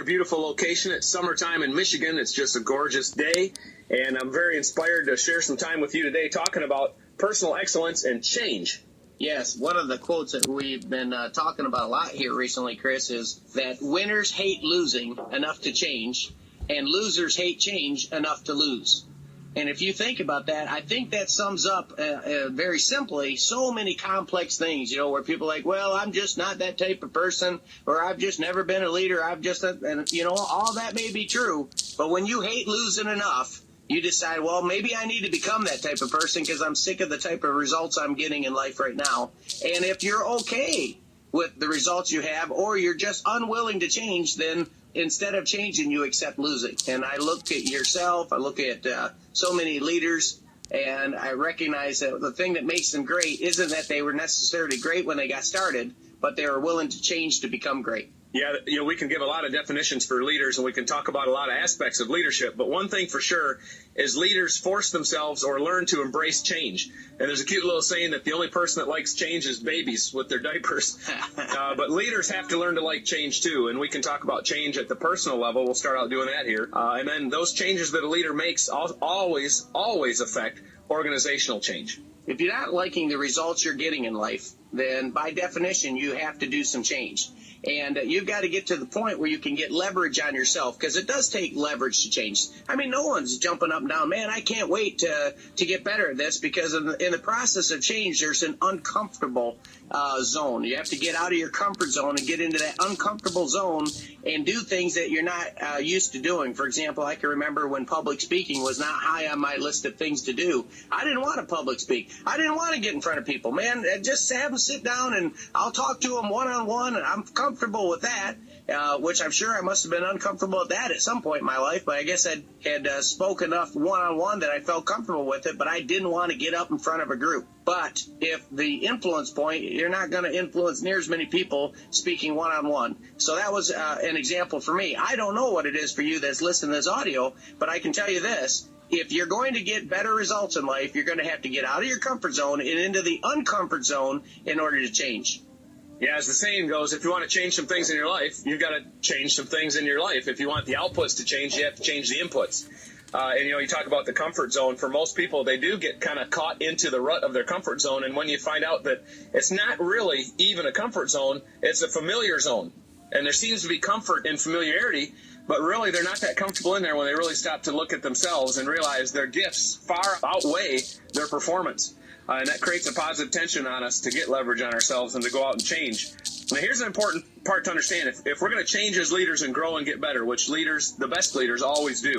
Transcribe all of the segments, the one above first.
another beautiful location. It's summertime in Michigan. It's just a gorgeous day, and I'm very inspired to share some time with you today talking about personal excellence and change. Yes, one of the quotes that we've been talking about a lot here recently, Chris, is that winners hate losing enough to change, and losers hate change enough to lose. And if you think about that, I think that sums up very simply so many complex things, where people are like, well, I'm just not that type of person, or I've just never been a leader. And all that may be true. But when you hate losing enough, you decide, well, maybe I need to become that type of person because I'm sick of the type of results I'm getting in life right now. And if you're okay with the results you have, or you're just unwilling to change, then instead of changing, you accept losing. And I look at yourself, I look at so many leaders, and I recognize that the thing that makes them great isn't that they were necessarily great when they got started, but they were willing to change to become great. Yeah, we can give a lot of definitions for leaders, and we can talk about a lot of aspects of leadership. But one thing for sure is leaders force themselves or learn to embrace change. And there's a cute little saying that the only person that likes change is babies with their diapers. But leaders have to learn to like change too. And we can talk about change at the personal level. We'll start out doing that here. And then those changes that a leader makes always affect organizational change. If you're not liking the results you're getting in life, then by definition, you have to do some change. And you've got to get to the point where you can get leverage on yourself, because it does take leverage to change. I mean, no one's jumping up and down, man, I can't wait to get better at this, because in the process of change, there's an uncomfortable zone. You have to get out of your comfort zone and get into that uncomfortable zone and do things that you're not used to doing. For example, I can remember when public speaking was not high on my list of things to do. I didn't want to public speak. I didn't want to get in front of people, man. Just have them sit down and I'll talk to them one-on-one, and I'm comfortable with that, which I'm sure I must have been uncomfortable with that at some point in my life, but I guess I had spoke enough one-on-one that I felt comfortable with it, but I didn't want to get up in front of a group. But if the influence point, you're not going to influence near as many people speaking one-on-one. So that was an example for me. I don't know what it is for you that's listening to this audio, but I can tell you this. If you're going to get better results in life, you're going to have to get out of your comfort zone and into the uncomfort zone in order to change. Yeah, as the saying goes, if you want to change some things in your life, you've got to change some things in your life. If you want the outputs to change, you have to change the inputs. And, you talk about the comfort zone. For most people, they do get kind of caught into the rut of their comfort zone. And when you find out that it's not really even a comfort zone, it's a familiar zone. And there seems to be comfort in familiarity, but really they're not that comfortable in there when they really stop to look at themselves and realize their gifts far outweigh their performance. And that creates a positive tension on us to get leverage on ourselves and to go out and change. Now, here's an important part to understand. If we're going to change as leaders and grow and get better, which leaders, the best leaders, always do,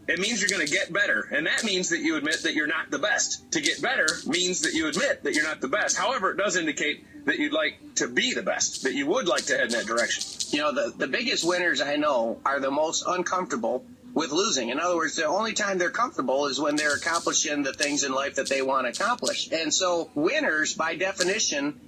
it means you're going to get better. And that means that you admit that you're not the best. To get better means that you admit that you're not the best. However, it does indicate that you'd like to be the best, that you would like to head in that direction. The biggest winners I know are the most uncomfortable with losing. In other words, the only time they're comfortable is when they're accomplishing the things in life that they want to accomplish. And so winners, by definition,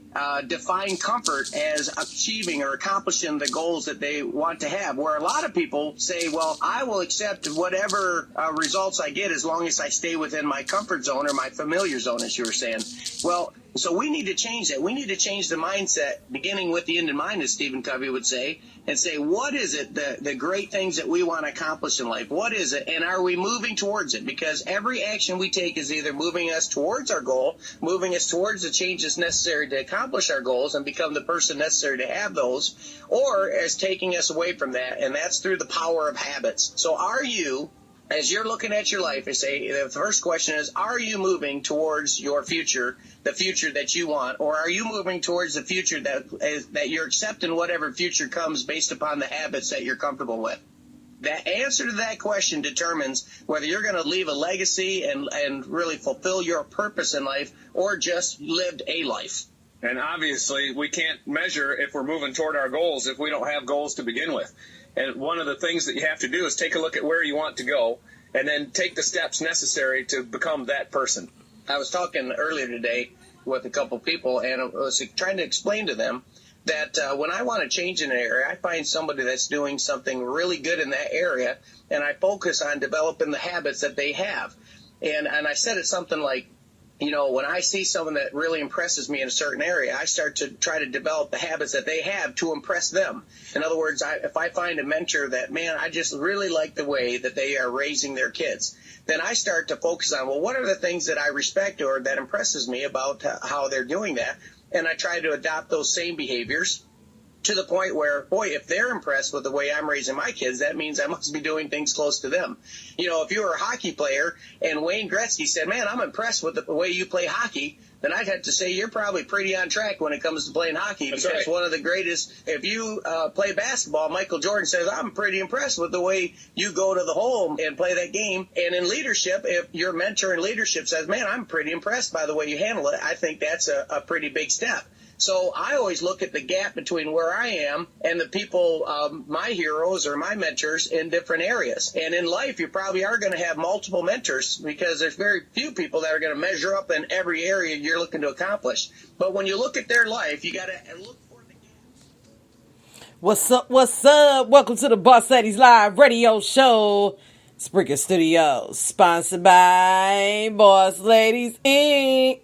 define comfort as achieving or accomplishing the goals that they want to have, where a lot of people say, well, I will accept whatever results I get as long as I stay within my comfort zone or my familiar zone, as you were saying. Well, so we need to change that. We need to change the mindset, beginning with the end in mind, as Stephen Covey would say, and say, what is it, the great things that we want to accomplish in life? What is it? And are we moving towards it? Because every action we take is either moving us towards our goal, moving us towards the changes necessary to accomplish our goals and become the person necessary to have those, or as taking us away from that, and that's through the power of habits. So are you, as you're looking at your life, I say, the first question is, are you moving towards your future, the future that you want, or are you moving towards the future that you're accepting whatever future comes based upon the habits that you're comfortable with? The answer to that question determines whether you're going to leave a legacy and really fulfill your purpose in life, or just lived a life. And obviously, we can't measure if we're moving toward our goals if we don't have goals to begin with. And one of the things that you have to do is take a look at where you want to go and then take the steps necessary to become that person. I was talking earlier today with a couple people, and I was trying to explain to them that when I want to change in an area, I find somebody that's doing something really good in that area, and I focus on developing the habits that they have. And I said it's something like, when I see someone that really impresses me in a certain area, I start to try to develop the habits that they have to impress them. In other words, if I find a mentor that, man, I just really like the way that they are raising their kids, then I start to focus on, well, what are the things that I respect or that impresses me about how they're doing that? And I try to adopt those same behaviors to the point where, boy, if they're impressed with the way I'm raising my kids, that means I must be doing things close to them. If you were a hockey player and Wayne Gretzky said, man, I'm impressed with the way you play hockey, then I'd have to say you're probably pretty on track when it comes to playing hockey. That's because right. One of the greatest, if you play basketball, Michael Jordan says, I'm pretty impressed with the way you go to the hole and play that game. And in leadership, if your mentor in leadership says, man, I'm pretty impressed by the way you handle it, I think that's a pretty big step. So I always look at the gap between where I am and the people, my heroes or my mentors in different areas. And in life, you probably are going to have multiple mentors because there's very few people that are going to measure up in every area you're looking to accomplish. But when you look at their life, you got to look for the gaps. What's up? What's up? Welcome to the Boss Ladies Live Radio Show. Springer Studios, sponsored by Boss Ladies Inc.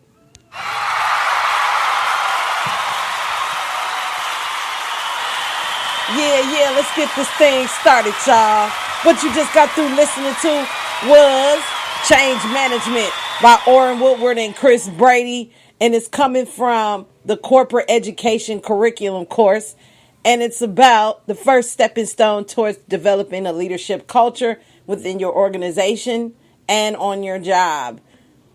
Yeah, let's get this thing started, y'all. What you just got through listening to was Change Management by Orrin Woodward and Chris Brady. And it's coming from the Corporate Education Curriculum course. And it's about the first stepping stone towards developing a leadership culture within your organization and on your job.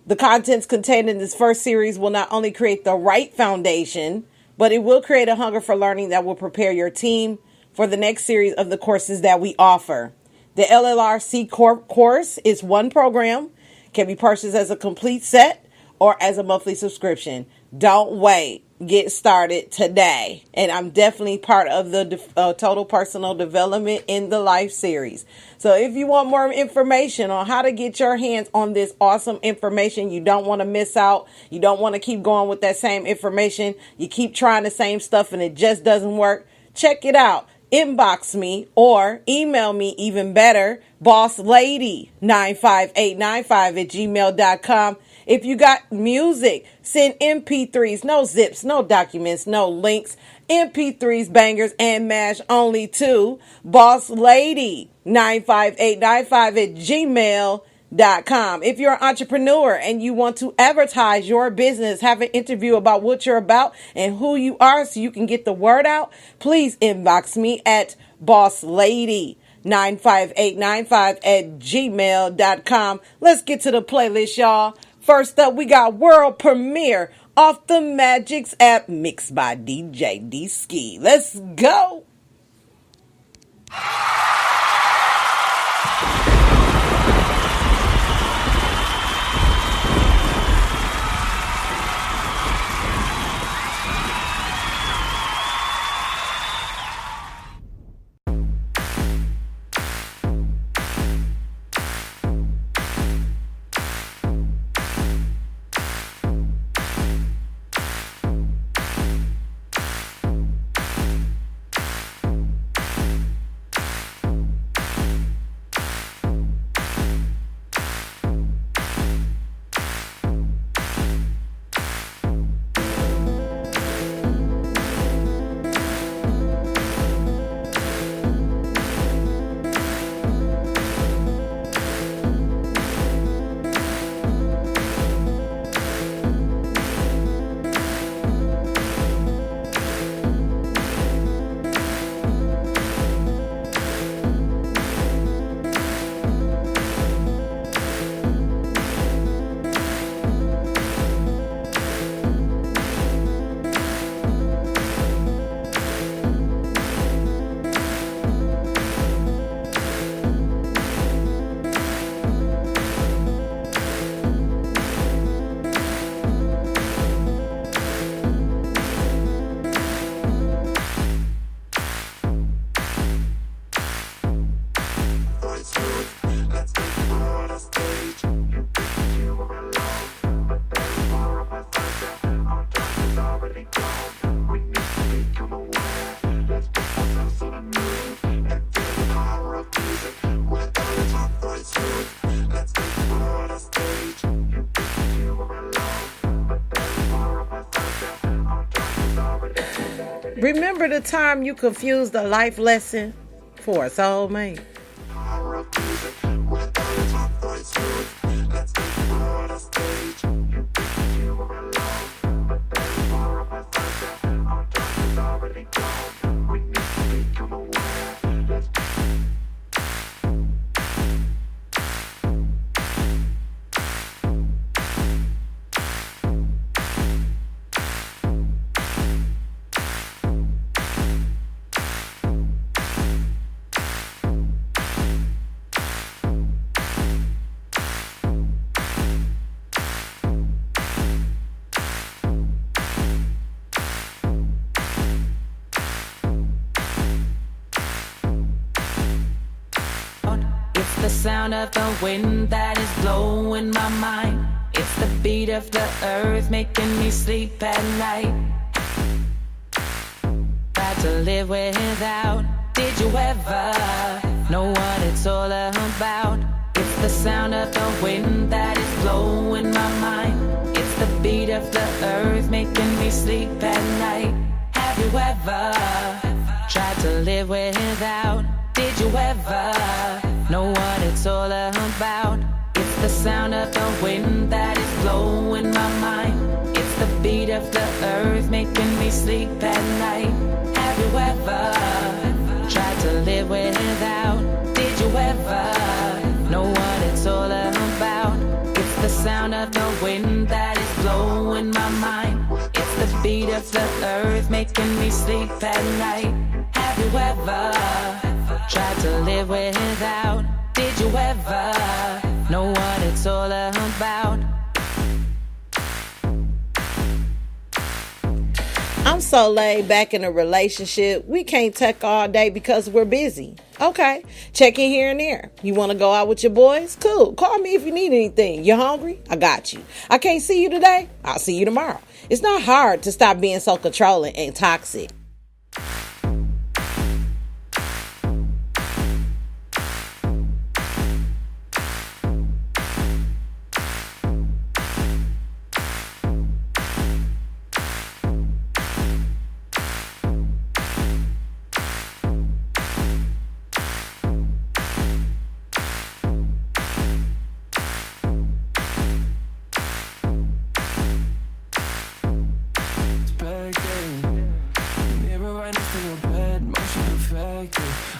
The contents contained in this first series will not only create the right foundation, but it will create a hunger for learning that will prepare your team for the next series of the courses that we offer. The LLRC course is one program, can be purchased as a complete set or as a monthly subscription. Don't wait. Get started today. And I'm definitely part of the Total Personal Development in the Life series. So if you want more information on how to get your hands on this awesome information, you don't want to miss out. You don't want to keep going with that same information. You keep trying the same stuff and it just doesn't work. Check it out. Inbox me or email me, even better, bosslady95895@gmail.com. If you got music, send MP3s, no zips, no documents, no links, MP3s, bangers, and mash only to bosslady95895@gmail.com. If you're an entrepreneur and you want to advertise your business, have an interview about what you're about and who you are so you can get the word out, please inbox me at bosslady95895@gmail.com. Let's get to the playlist, y'all. First up, we got World Premiere off the Magix app, mixed by DJ D-Ski. Let's go. Remember the time you confused a life lesson for a soulmate? The sound of the wind that is blowing my mind. It's the beat of the earth making me sleep at night. Tried to live without. Did you ever know what it's all about? It's the sound of the wind that is blowing my mind. It's the beat of the earth making me sleep at night. Have you ever tried to live without? Did you ever know what it's all about? It's the sound of the wind that is blowing my mind. It's the beat of the earth making me sleep at night. Have you ever tried to live without? Did you ever know what it's all about? It's the sound of the wind that is blowing my mind. It's the beat of the earth making me sleep at night. Have you ever tried to live without? Did you ever know what it's all about? I'm so laid back in a relationship. We can't talk all day because we're busy. Okay, check in here and there. You want to go out with your boys? Cool. Call me if you need anything. You hungry? I got you. I can't see you today? I'll see you tomorrow. It's not hard to stop being so controlling and toxic.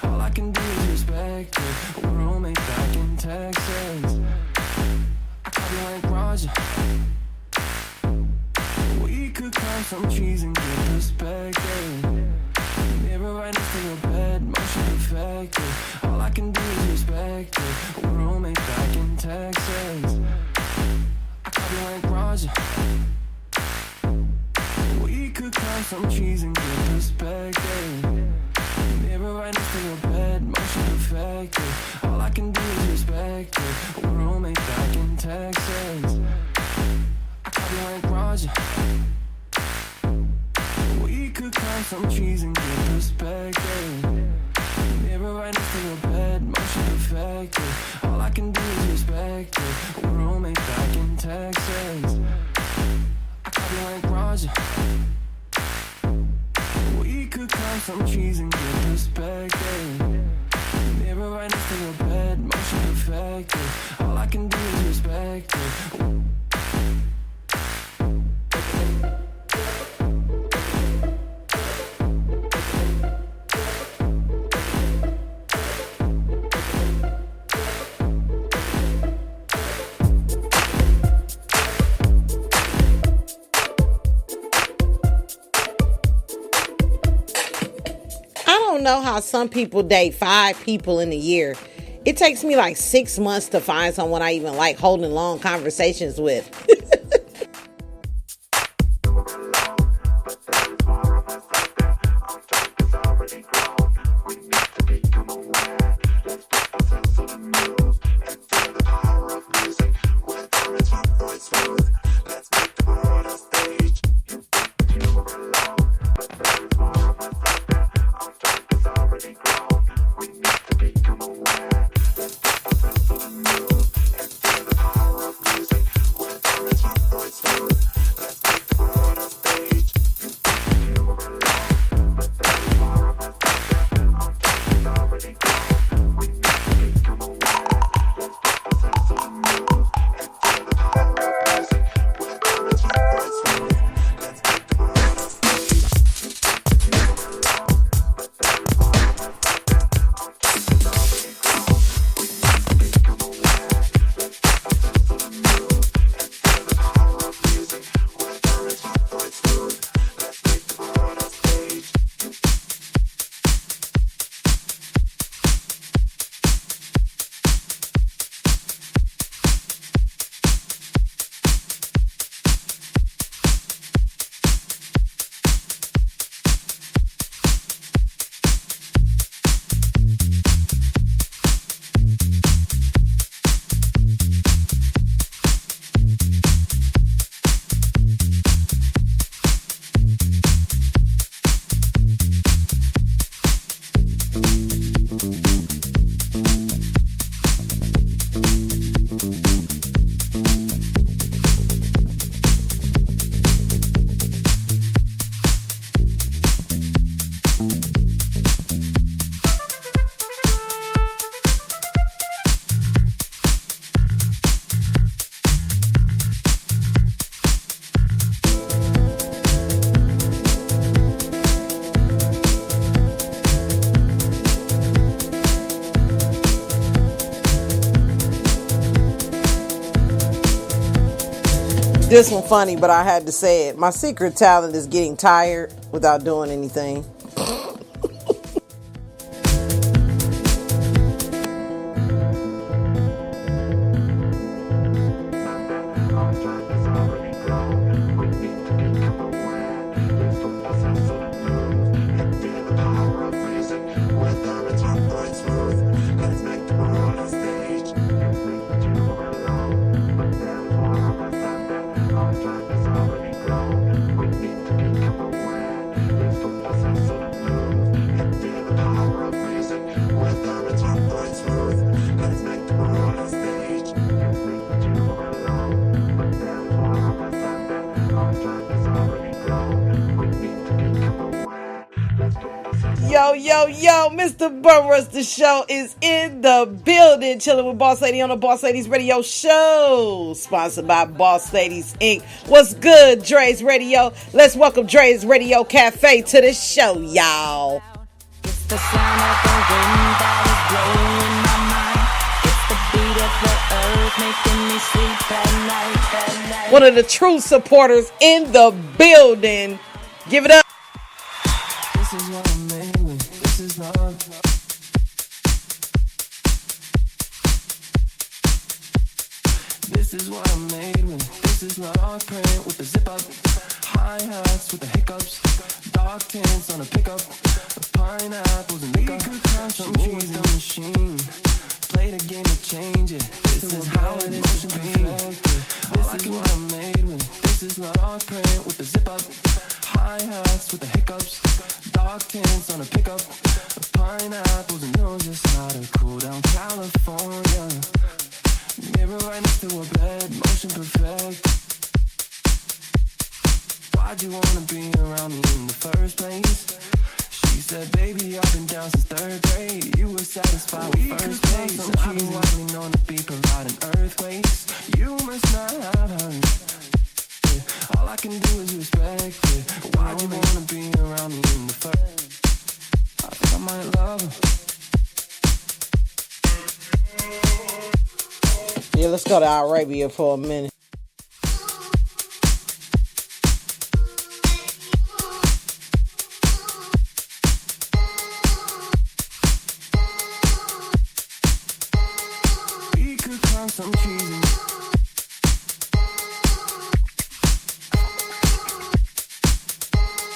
All I can do is respect it. We're roommate back in Texas. I call you like Roger. We could climb some trees and get perspective. Mirror right next to your bed, motion perfected. All I can do is respect it. We're roommate back in Texas. I call you like Roger. We could climb some trees and get perspective. Mirror right next to your bed, motion perfected. All I can do is respect it. We're roommate back in Texas. I call you like Roger. We could climb some trees and get perspective. Mirror right next to your bed, motion perfected. All I can do is respect it. We're roommate back in Texas. I call you like Roger. We could climb some trees and get perspective. Mirror right next to your bed, motion perfected. All I can do is respect it. Know how some people date 5 people in a year. It takes me like 6 months to find someone I even like holding long conversations with. This one funny, but I had to say it. My secret talent is getting tired without doing anything. Yo, Mr. Burris, the show is in the building. Chilling with Boss Lady on the Boss Ladies Radio Show. Sponsored by Boss Ladies Inc. What's good, Dre's Radio? Let's welcome Dre's Radio Cafe to the show, y'all. It's the sound of the wind that is blowing my mind. It's the beat of the earth making me sleep at night. One of the true supporters in the building. Give it up. This is what I'm made with. This is love. This is what I'm made with. This is love. Print with the zip up. Hi-hats with the hiccups. Dark tints on a pickup. Pineapples and liquor. Some cheese in the machine. Play the game to change it. This is how it is to be. This is what I'm made with. This is love. Print with the zip up. Hi-hats with the hiccups. Dark tints on a pickup. Pineapples and knows just how to cool down California. Mirror right next to a bed, motion perfect. Why'd you wanna be around me in the first place? She said, baby, I've been down since third grade. You were satisfied with first base. I've been widely known to be providing earthquakes. You must not have heard. Yeah. All I can do is respect it. Why'd you wanna be around me in the first? I think I might love her. Yeah, let's go to Arabia for a minute. We could climb some trees.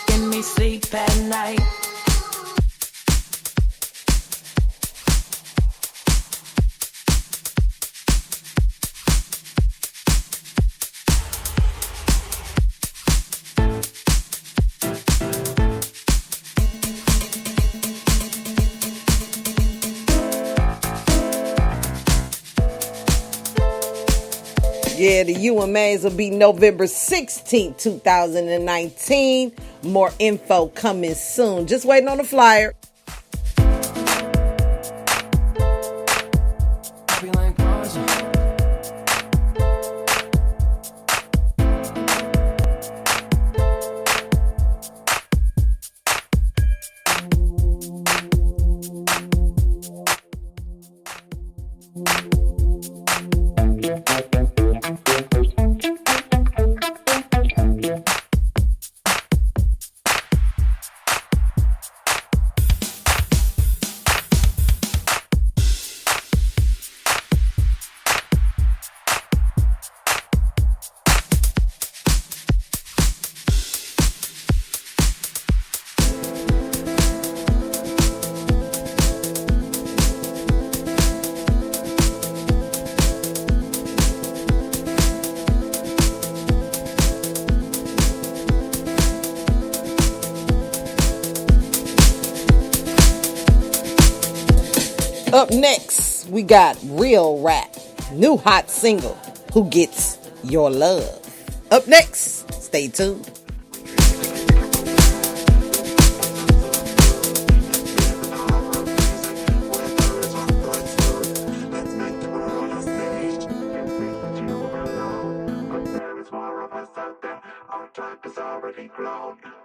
Give me sleep at night. Yeah, the UMAs will be November 16th, 2019. More info coming soon. Just waiting on the flyer. I'll be like Roger. Up next, we got Real Rap, new hot single, Who Gets Your Love. Up next, stay tuned.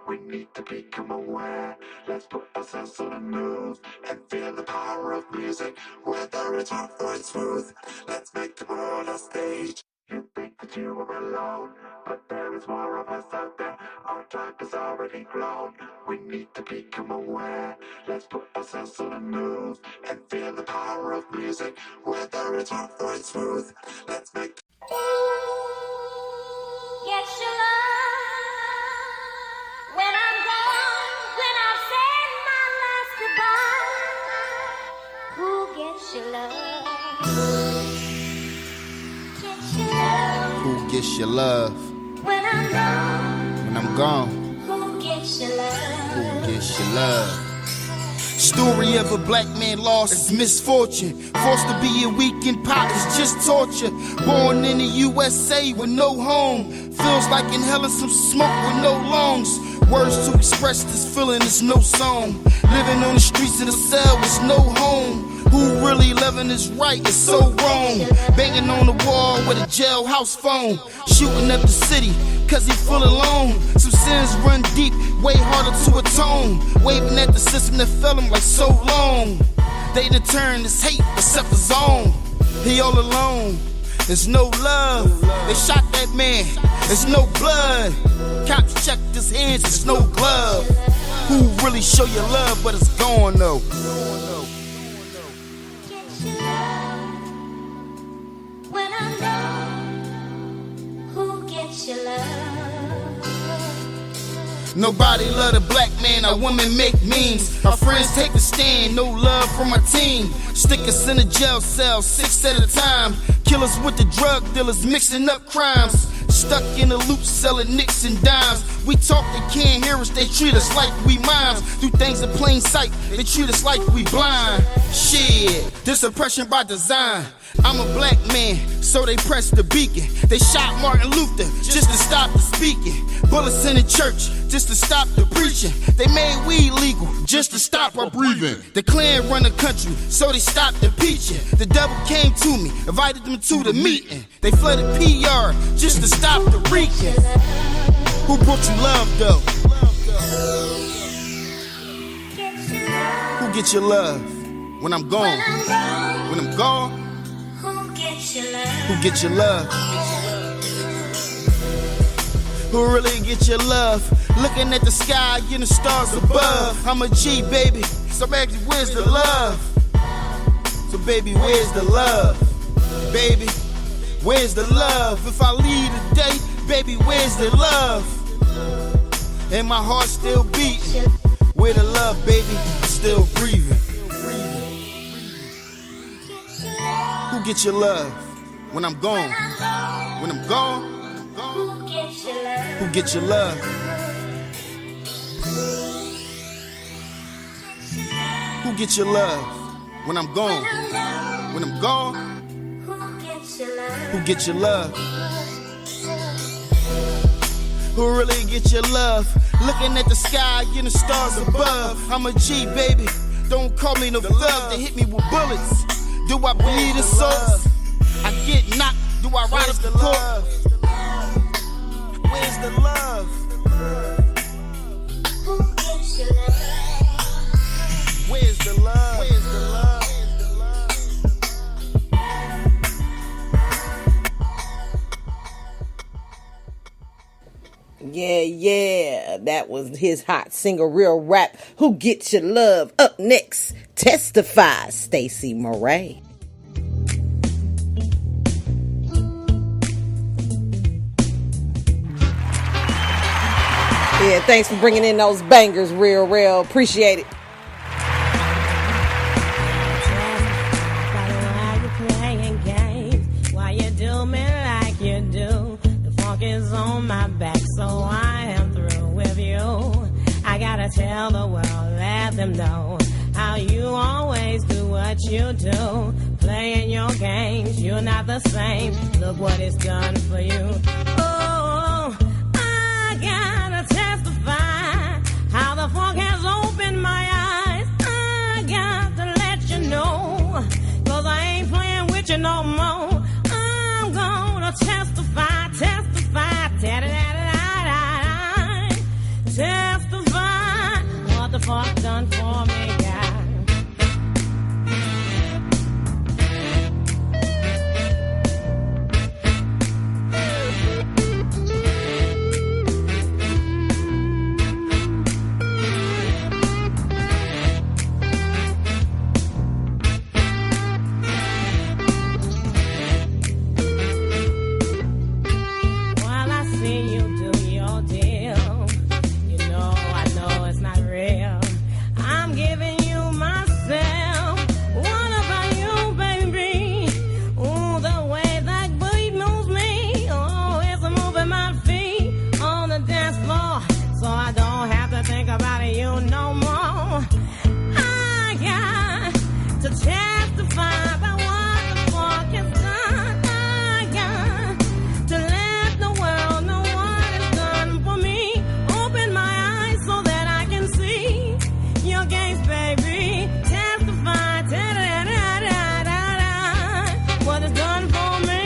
We need to become aware. Let's put ourselves on the move and feel the power of music, whether it's rough or it's smooth. Let's make the world a stage. You think that you are alone, but there is more of us out there. Our time has already grown. We need to become aware. Let's put ourselves on the move and feel the power of music, whether it's rough or it's smooth. Let's make Get your love when I'm gone, when I've said my last goodbye. Who gets your love? Gets your love Who gets your love when I'm gone? when I'm gone? Who gets your love? Who gets your love? Story of a black man lost his misfortune. Forced to be a weekend pot is just torture. Born in the USA with no home. Feels like inhaling some smoke with no lungs. Words to express this feeling is no song. Living on the streets of the cell is no home. Who really loving is right is so wrong. Banging on the wall with a jailhouse phone. Shooting up the city cause he full alone. Some sins run deep, way harder to atone. Waving at the system that felt him like so long. They done turned his hate except his own. He all alone, there's no love. They shot that man, there's no blood. Cops checked his hands, there's no glove. Who really show you love but it's gone though? Get your love when I'm gone. Who gets your love? Nobody love a black man, our women make memes. Our friends take a stand, no love from our team. Stick us in a jail cell, 6 at a time. Kill us with the drug dealers, mixing up crimes. Stuck in a loop, selling nicks and dimes. We talk, they can't hear us, they treat us like we mimes. Do things in plain sight, they treat us like we blind. Shit, this oppression by design. I'm a black man, so they press the beacon. They shot Martin Luther just to stop the speaking. Bullets in the church just to stop the preaching. They made weed legal just to stop our breathing. The Klan run the country, so they stopped impeaching. The devil came to me, invited them to the meeting. They flooded PR just to stop the reeking. Who brought you love though? Who gets your love when I'm gone? When I'm gone? Who gets your love? Who gets your love? Who really gets your love? Looking at the sky, getting the stars above. I'm a G, baby. So baby, where's the love? So baby, where's the love? Baby, where's the love? If I leave today, baby, where's the love? And my heart still beating. Where the love, baby? I'm still breathing. Who gets your love when I'm gone? When I'm gone? Who gets your love? Who gets your love? Who gets your love when I'm gone? When I'm gone? Who gets your love? Who gets your love? Who really gets your love? Looking at the sky, getting the stars above. I'm a G, baby. Don't call me no thug. They hit me with bullets. Do I bleed in souls? I get knocked. Do I ride up the court? Where's the love? Who gets your love? Where's the love? Where's the love? Yeah, that was his hot singer, real rap. Who gets your love? Up next, Testify, Stacey Murray. Yeah, thanks for bringing in those bangers, real. Appreciate it. Why you playing games? Why you do me like you do? The funk is on my back, so I am through with you. I gotta tell the world, let them know how you always do what you do. Playing your games, you're not the same. Look what it's done for you. Oh, I gotta testify how the funk has opened my eyes. I got to let you know, 'cause I ain't playing with you no more. I'm gonna testify, testify, testify what the fuck done for me, God. games, baby. Testify, what it's done for me.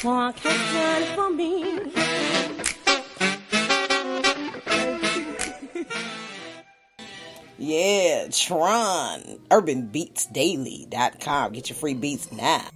Funk has done for me. Yeah, Tron. UrbanBeatsDaily.com. Get your free beats now.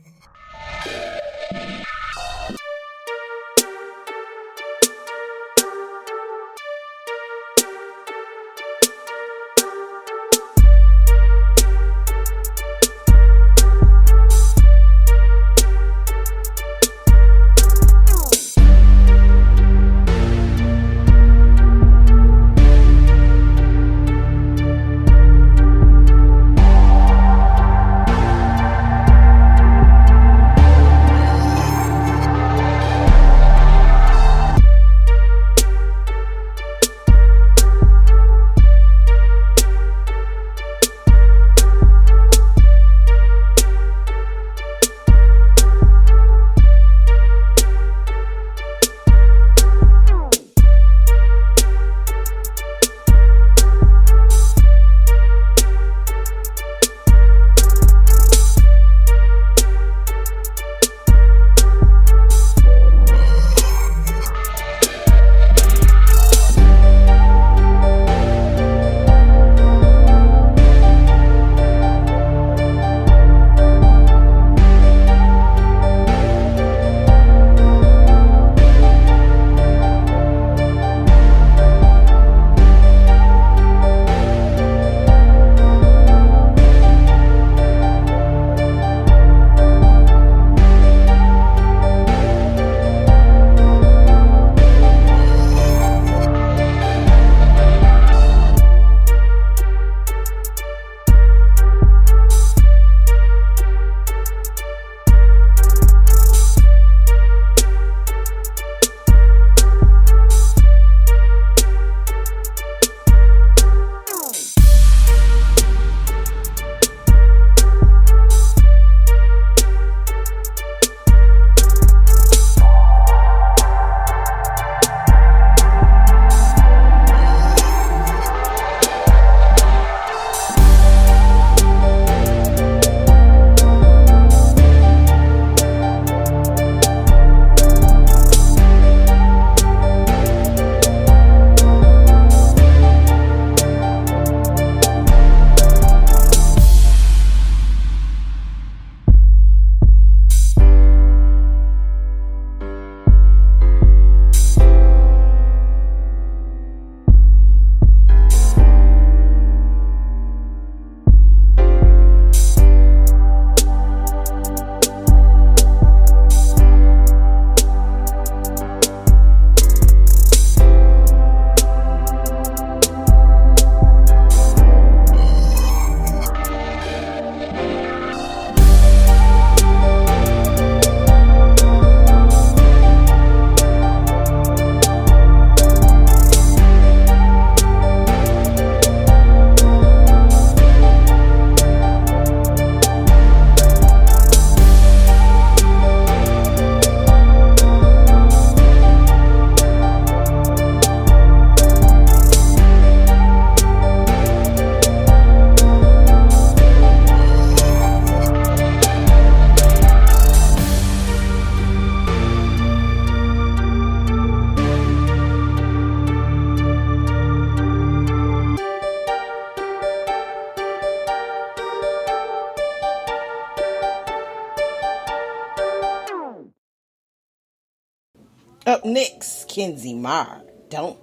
Up next, Kenzie Marr, Don't.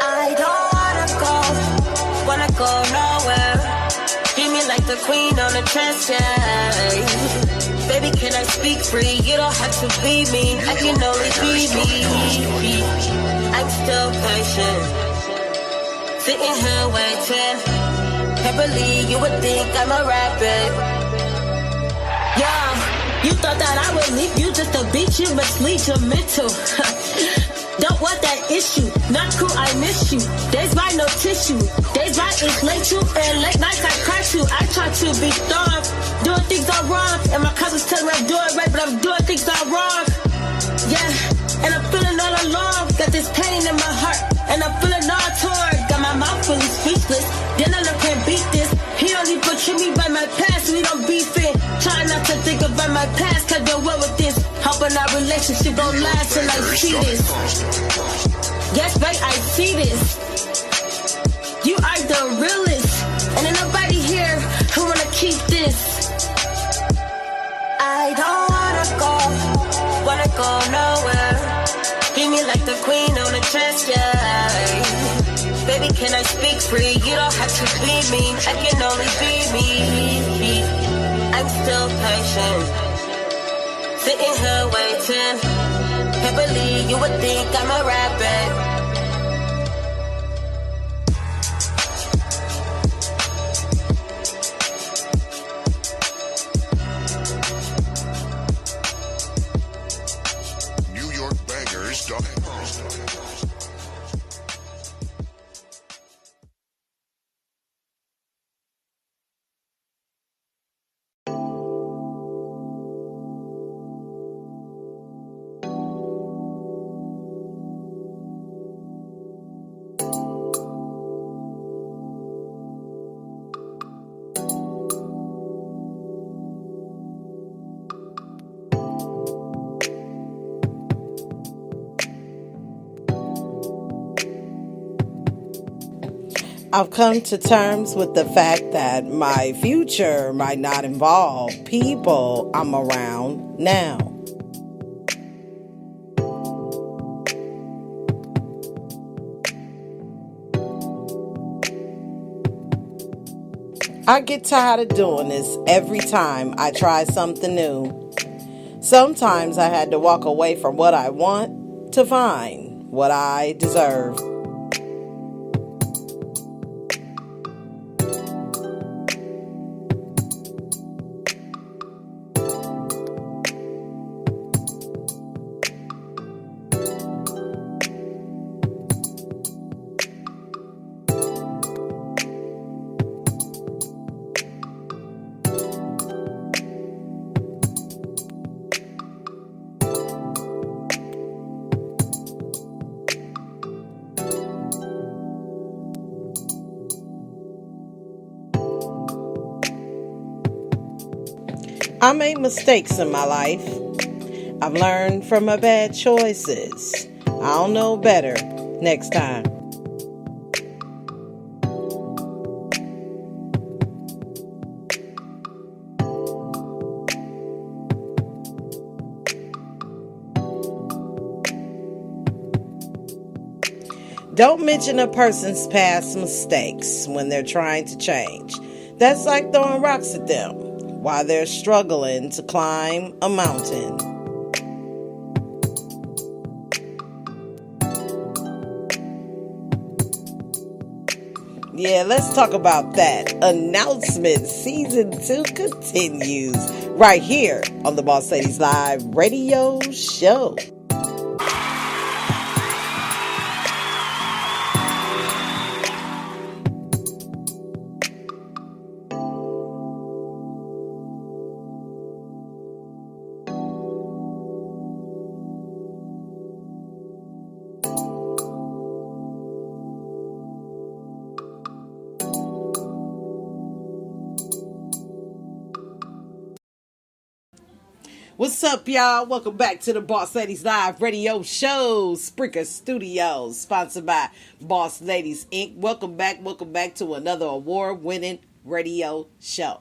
I don't wanna go nowhere. Treat me like the queen on a dress, yeah. Baby, can I speak free? You don't have to be me, I can only be me. I'm still patient, sitting here waiting. Can't believe you would think I'm a rabbit. Yeah, you thought that I would leave you just to beat you, mislead your mental. Don't want that issue, not cool, I miss you. Days by no tissue, days by it's late too, and late nights I cry too. I try to be strong, doing things all wrong, and my cousins tell me I'm doing right, but I'm doing things all wrong. Yeah, and I'm feeling all alone, got this pain in my heart, and I'm feeling all torn. Got my mouth fully speechless, then I can't beat this. He only portray me by my past, we don't beef it. Try not to think about my past, cause they're well with this. Hoping our relationship gon' last till I see this. Yes, babe, I see this. You are the realest, and ain't nobody here who wanna keep this. I don't wanna go nowhere. Treat me like the queen on a dress, yeah. Baby, can I speak free? You don't have to be me, I can only be me. I'm still patient, sitting here waiting. Can't believe you would think I'm a rabbit. I've come to terms with the fact that my future might not involve people I'm around now. I get tired of doing this every time I try something new. Sometimes I had to walk away from what I want to find what I deserve. I made mistakes in my life. I've learned from my bad choices. I'll know better next time. Don't mention a person's past mistakes when they're trying to change. That's like throwing rocks at them while they're struggling to climb a mountain. Yeah, let's talk about that. Announcement Season 2 continues right here on the Boss Ladies Live Radio Show. What's up, y'all? Welcome back to the Boss Ladies Live Radio Show, Spreaker Studios, sponsored by Boss Ladies Inc. Welcome back to another award-winning radio show.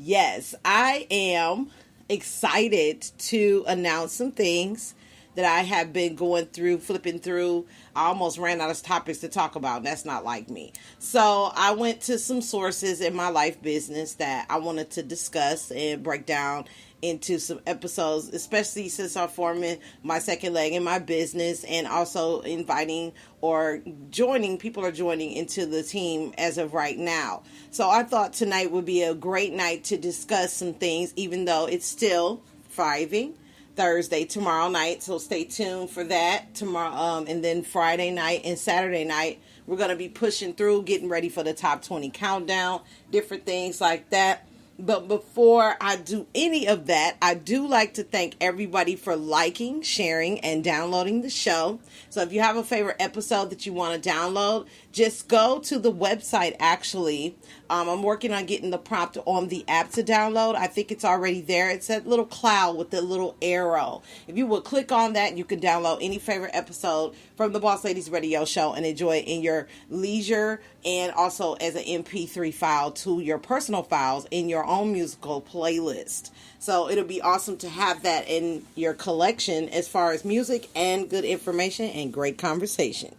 Yes, I am excited to announce some things that I have been going through, flipping through. I almost ran out of topics to talk about. That's not like me. So I went to some sources in my life business that I wanted to discuss and break down into some episodes, especially since I'm forming my second leg in my business and also inviting or joining, people are joining into the team as of right now. So I thought tonight would be a great night to discuss some things, even though it's still thriving. Thursday, tomorrow night, so stay tuned for that tomorrow. And then Friday night and Saturday night, we're going to be pushing through, getting ready for the top 20 countdown, different things like that. But before I do any of that, I do like to thank everybody for liking, sharing, and downloading the show. So if you have a favorite episode that you want to download, just go to the website, actually. I'm working on getting the prompt on the app to download. I think it's already there. It's that little cloud with the little arrow. If you will click on that, you can download any favorite episode from the Boss Ladies Radio Show and enjoy it in your leisure and also as an MP3 file to your personal files in your own musical playlist. So it'll be awesome to have that in your collection as far as music and good information and great conversation.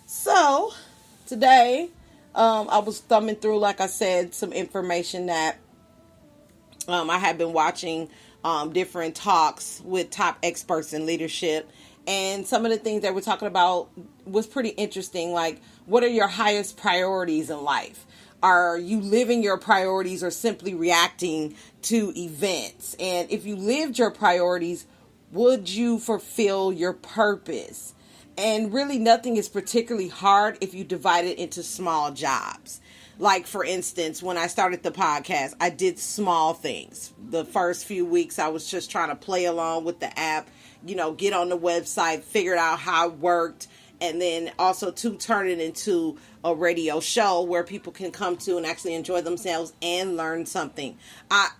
So today, I was thumbing through, like I said, some information that I had been watching different talks with top experts in leadership. And some of the things they were talking about was pretty interesting. Like, what are your highest priorities in life? Are you living your priorities or simply reacting to events? And if you lived your priorities, would you fulfill your purpose? And really nothing is particularly hard if you divide it into small jobs. Like, for instance, when I started the podcast, I did small things. The first few weeks, I was just trying to play along with the app, get on the website, figure out how it worked, and then also to turn it into a radio show where people can come to and actually enjoy themselves and learn something.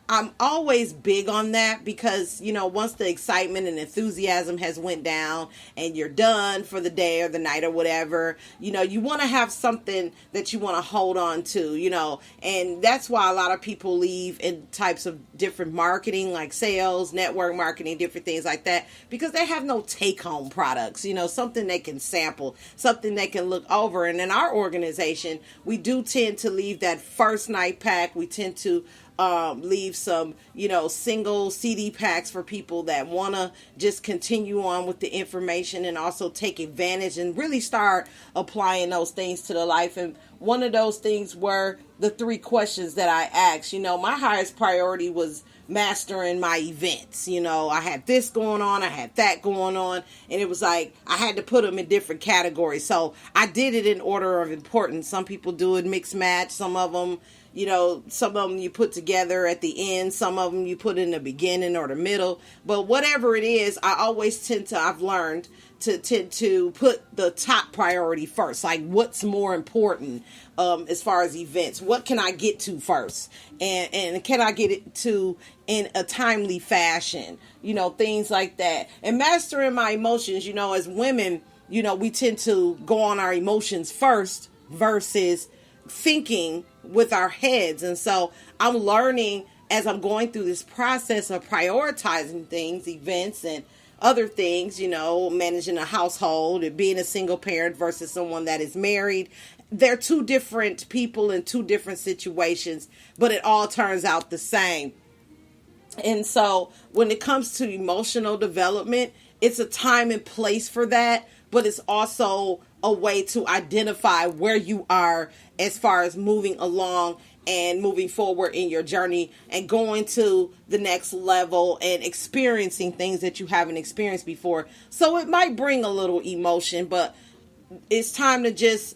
I'm always big on that because, once the excitement and enthusiasm has went down and you're done for the day or the night or whatever, you want to have something that you want to hold on to, and that's why a lot of people leave in types of different marketing like sales, network marketing, different things like that, because they have no take-home products, something they can sample, something they can look over. And in our organization, we do tend to leave that first night pack. We tend to leave some, single CD packs for people that want to just continue on with the information and also take advantage and really start applying those things to their life. And one of those things were the 3 questions that I asked. My highest priority was mastering my events. I had this going on, I had that going on, and it was like I had to put them in different categories. So I did it in order of importance. Some people do it mixed match. Some of them, some of them you put together at the end. Some of them you put in the beginning or the middle. But whatever it is, I've learned to tend to put the top priority first. Like, what's more important as far as events? What can I get to first? And can I get it to in a timely fashion? Things like that. And mastering my emotions, as women, we tend to go on our emotions first versus thinking with our heads. And so I'm learning as I'm going through this process of prioritizing things, events, and other things, managing a household and being a single parent versus someone that is married. They're 2 different people in 2 different situations, but it all turns out the same. And so when it comes to emotional development, it's a time and place for that, but it's also a way to identify where you are as far as moving along and moving forward in your journey and going to the next level and experiencing things that you haven't experienced before. So it might bring a little emotion, but it's time to just,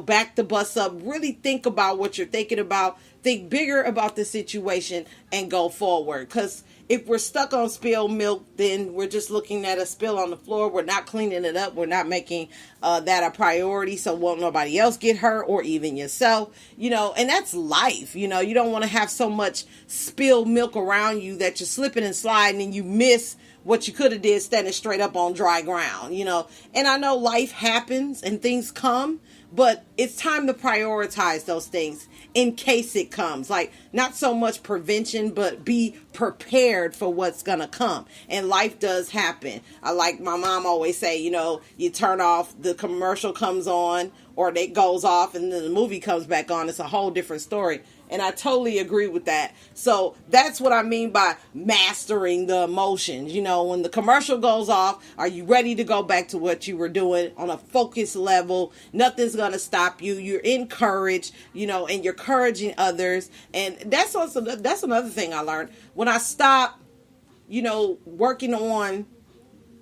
back the bus up, really think about what you're thinking about, think bigger about the situation and go forward. Because if we're stuck on spilled milk, then we're just looking at a spill on the floor. We're not cleaning it up. We're not making that a priority. So won't nobody else get hurt or even yourself, and that's life. You don't want to have so much spilled milk around you that you're slipping and sliding and you miss what you could have did standing straight up on dry ground, And I know life happens and things come, but it's time to prioritize those things in case it comes. Like, not so much prevention, but be prepared for what's gonna come. And life does happen. I like my mom always say, you turn off, the commercial comes on, or it goes off, and then the movie comes back on. It's a whole different story. And I totally agree with that. So that's what I mean by mastering the emotions. When the commercial goes off, are you ready to go back to what you were doing on a focus level? Nothing's going to stop you. You're encouraged, and you're encouraging others. And that's another thing I learned. When I stopped, working on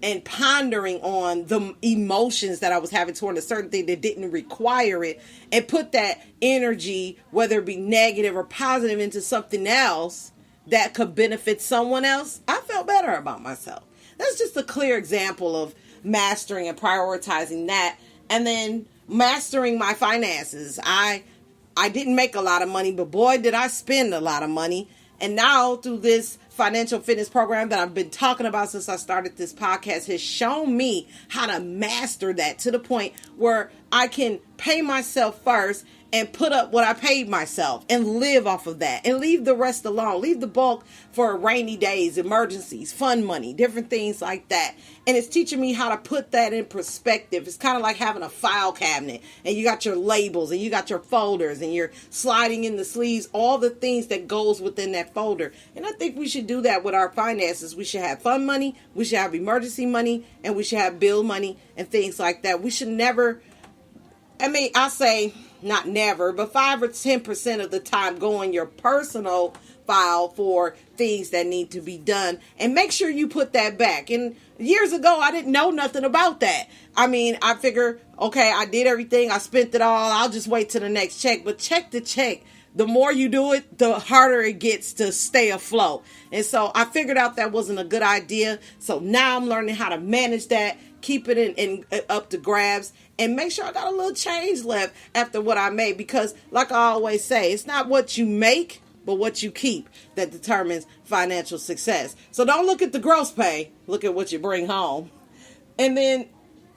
and pondering on the emotions that I was having toward a certain thing that didn't require it, and put that energy, whether it be negative or positive, into something else that could benefit someone else, I felt better about myself. That's just a clear example of mastering and prioritizing that. And then mastering my finances. I didn't make a lot of money, but boy, did I spend a lot of money. And now through this financial fitness program that I've been talking about since I started this podcast has shown me how to master that to the point where I can pay myself first and put up what I paid myself and live off of that and leave the rest alone. Leave the bulk for rainy days, emergencies, fun money, different things like that. And it's teaching me how to put that in perspective. It's kind of like having a file cabinet and you got your labels and you got your folders and you're sliding in the sleeves, all the things that goes within that folder. And I think we should do that with our finances. We should have fun money, we should have emergency money, and we should have bill money and things like that. We should never, I'll say not never, but 5 or 10% of the time go in your personal file for things that need to be done, and make sure you put that back. And years ago, I didn't know nothing about that. I figure, okay, I did everything, I spent it all, I'll just wait till the next check. But check to check, the more you do it, the harder it gets to stay afloat. And so I figured out that wasn't a good idea. So now I'm learning how to manage that, keep it in up to grabs, and make sure I got a little change left after what I made. Because like I always say, it's not what you make, but what you keep that determines financial success. So don't look at the gross pay, look at what you bring home. And then,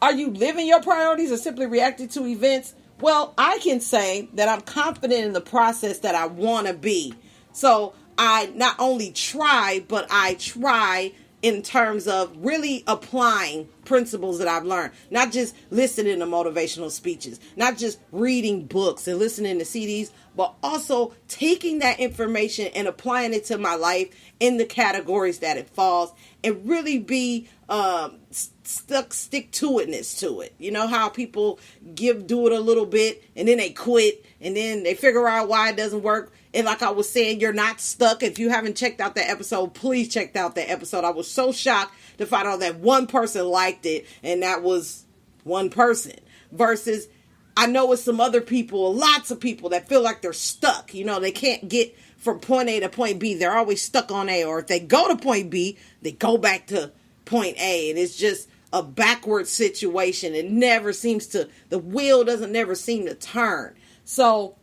are you living your priorities or simply reacting to events? Well, I can say that I'm confident in the process that I want to be. So I not only try, but I try in terms of really applying principles that I've learned. Not just listening to motivational speeches, not just reading books and listening to CDs, but also taking that information and applying it to my life in the categories that it falls, and really be stick-to-itness to it. You know how people do it a little bit and then they quit and then they figure out why it doesn't work. And like I was saying, you're not stuck. If you haven't checked out that episode, please check out that episode. I was so shocked to find out that one person liked it, and that was one person. Versus, I know with some other people, lots of people that feel like they're stuck. They can't get from point A to point B. They're always stuck on A. Or if they go to point B, they go back to point A. And it's just a backward situation. It never seems to, the wheel doesn't never seem to turn. So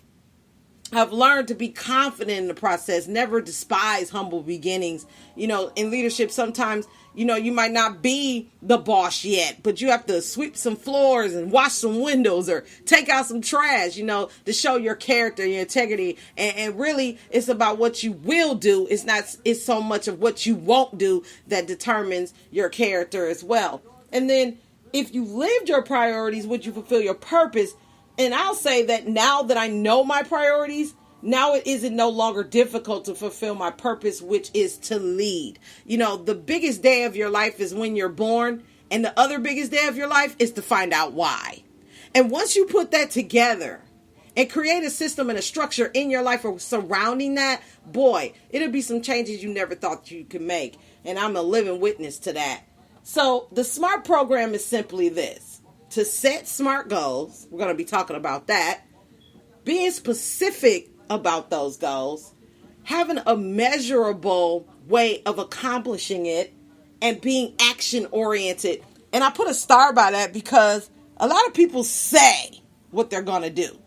I've learned to be confident in the process, never despise humble beginnings. In leadership, sometimes, you might not be the boss yet, but you have to sweep some floors and wash some windows or take out some trash, to show your character, your integrity. And really, it's about what you will do. It's so much of what you won't do that determines your character as well. And then if you lived your priorities, would you fulfill your purpose? And I'll say that now that I know my priorities, now it isn't no longer difficult to fulfill my purpose, which is to lead. The biggest day of your life is when you're born, and the other biggest day of your life is to find out why. And once you put that together and create a system and a structure in your life surrounding that, boy, it'll be some changes you never thought you could make. And I'm a living witness to that. So the SMART program is simply this. To set SMART goals, we're going to be talking about that, being specific about those goals, having a measurable way of accomplishing it, and being action oriented. And I put a star by that because a lot of people say what they're going to do,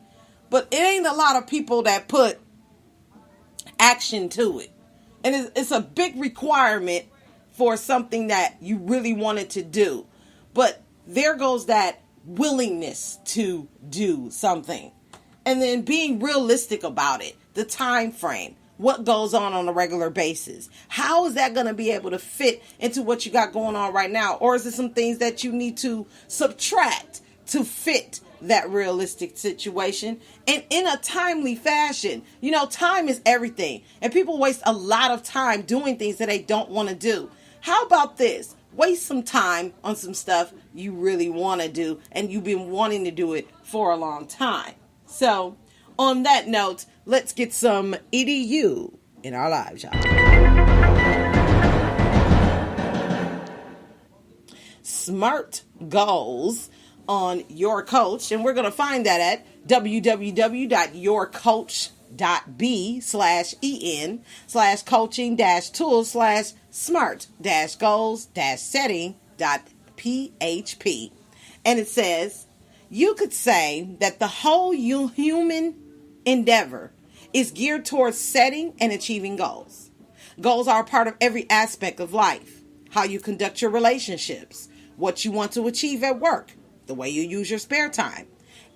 but it ain't a lot of people that put action to it. And it's a big requirement for something that you really wanted to do. But there goes that willingness to do something. And then being realistic about it, the time frame, what goes on a regular basis. How is that going to be able to fit into what you got going on right now? Or is it some things that you need to subtract to fit that realistic situation and in a timely fashion? You know, time is everything, and people waste a lot of time doing things that they don't want to do. How about this? Waste some time on some stuff you really want to do, and you've been wanting to do it for a long time. So, on that note, let's get some EDU in our lives, y'all. SMART goals on Your Coach, and we're going to find that at www.yourcoach.be/en/coaching-tools/smart-goals-setting.php. And it says, you could say that the whole human endeavor is geared towards setting and achieving goals. Goals are a part of every aspect of life. How you conduct your relationships, what you want to achieve at work, the way you use your spare time.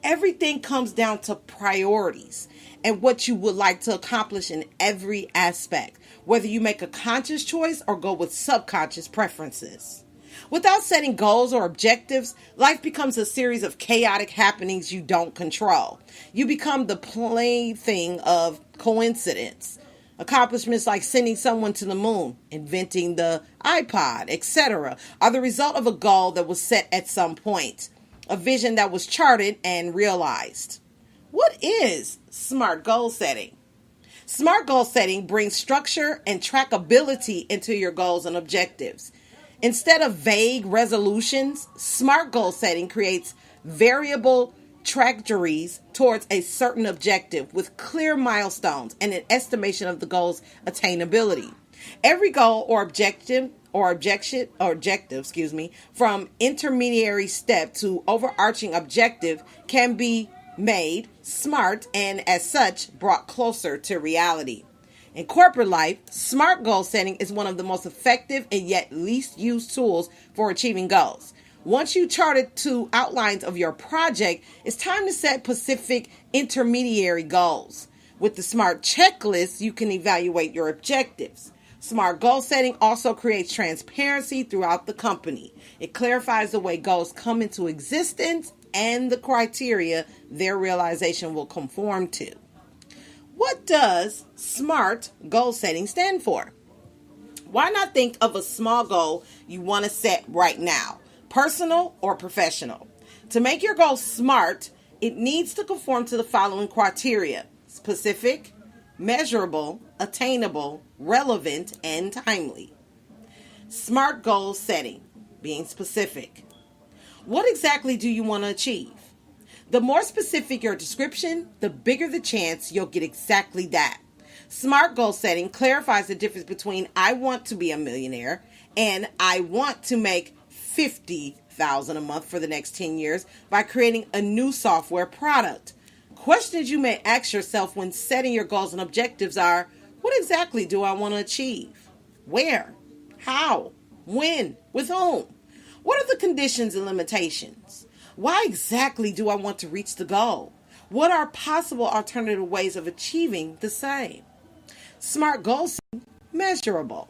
Everything comes down to priorities and what you would like to accomplish in every aspect, whether you make a conscious choice or go with subconscious preferences. Without setting goals or objectives, life becomes a series of chaotic happenings you don't control. You become the plaything of coincidence. Accomplishments like sending someone to the moon, inventing the iPod, etc., are the result of a goal that was set at some point, a vision that was charted and realized. What is SMART goal setting? SMART goal setting brings structure and trackability into your goals and objectives. Instead of vague resolutions, SMART goal setting creates variable trajectories towards a certain objective with clear milestones and an estimation of the goal's attainability. Every goal or objective, from intermediary step to overarching objective can be made SMART and as such brought closer to reality. In corporate life, SMART goal setting is one of the most effective and yet least used tools for achieving goals. Once you charted two outlines of your project, it's time to set specific intermediary goals. With the SMART checklist, you can evaluate your objectives. SMART goal setting also creates transparency throughout the company. It clarifies the way goals come into existence and the criteria their realization will conform to. What does SMART goal setting stand for? Why not think of a small goal you want to set right now, personal or professional? To make your goal SMART, it needs to conform to the following criteria: specific, measurable, attainable, relevant, and timely. SMART goal setting, being specific. What exactly do you want to achieve? The more specific your description, the bigger the chance you'll get exactly that. SMART goal setting clarifies the difference between I want to be a millionaire and I want to make $50,000 a month for the next 10 years by creating a new software product. Questions you may ask yourself when setting your goals and objectives are, what exactly do I want to achieve? Where? How? When? With whom? What are the conditions and limitations? Why exactly do I want to reach the goal? What are possible alternative ways of achieving the same? SMART goals, measurable.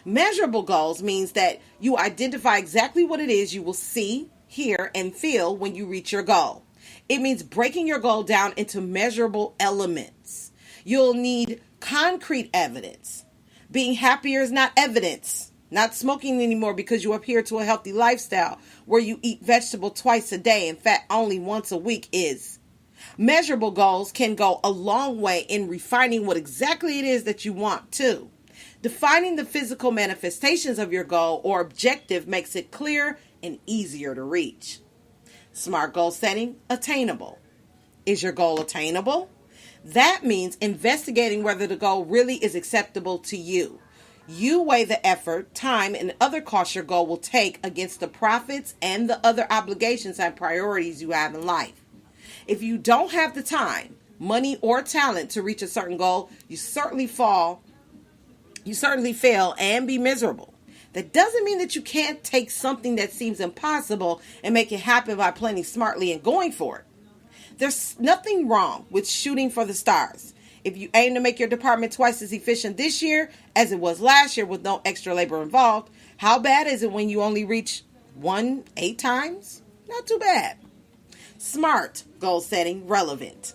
Measurable goals means that you identify exactly what it is you will see, hear, and feel when you reach your goal. It means breaking your goal down into measurable elements. You'll need concrete evidence. Being happier is not evidence. Not smoking anymore because you adhere to a healthy lifestyle where you eat vegetable twice a day and fat only once a week is. Measurable goals can go a long way in refining what exactly it is that you want to. Defining the physical manifestations of your goal or objective makes it clear and easier to reach. SMART goal setting, attainable. Is your goal attainable? That means investigating whether the goal really is acceptable to you. You weigh the effort, time, and other costs your goal will take against the profits and the other obligations and priorities you have in life. If you don't have the time, money, or talent to reach a certain goal, you certainly fail and be miserable. That doesn't mean that you can't take something that seems impossible and make it happen by planning smartly and going for it. There's nothing wrong with shooting for the stars. If you aim to make your department twice as efficient this year as it was last year with no extra labor involved, how bad is it when you only reach 8 times? Not too bad. SMART goal setting relevant.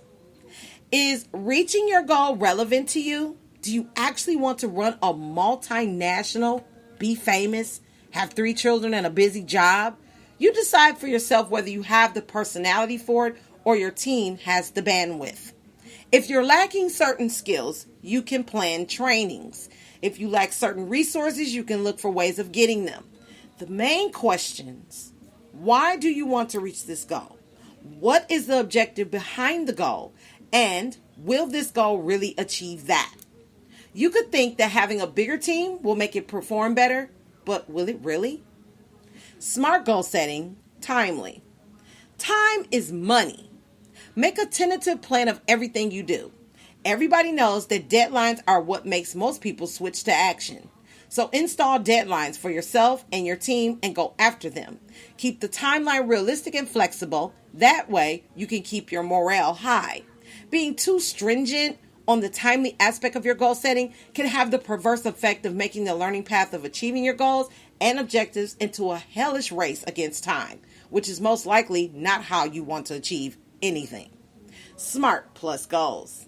Is reaching your goal relevant to you? Do you actually want to run a multinational, be famous, have 3 children and a busy job? You decide for yourself whether you have the personality for it or your team has the bandwidth. If you're lacking certain skills, you can plan trainings. If you lack certain resources, you can look for ways of getting them. The main questions: why do you want to reach this goal? What is the objective behind the goal? And will this goal really achieve that? You could think that having a bigger team will make it perform better, but will it really? SMART goal setting, timely. Time is money. Make a tentative plan of everything you do. Everybody knows that deadlines are what makes most people switch to action. So install deadlines for yourself and your team and go after them. Keep the timeline realistic and flexible. That way you can keep your morale high. Being too stringent on the timely aspect of your goal setting can have the perverse effect of making the learning path of achieving your goals and objectives into a hellish race against time, which is most likely not how you want to achieve anything. SMART plus goals.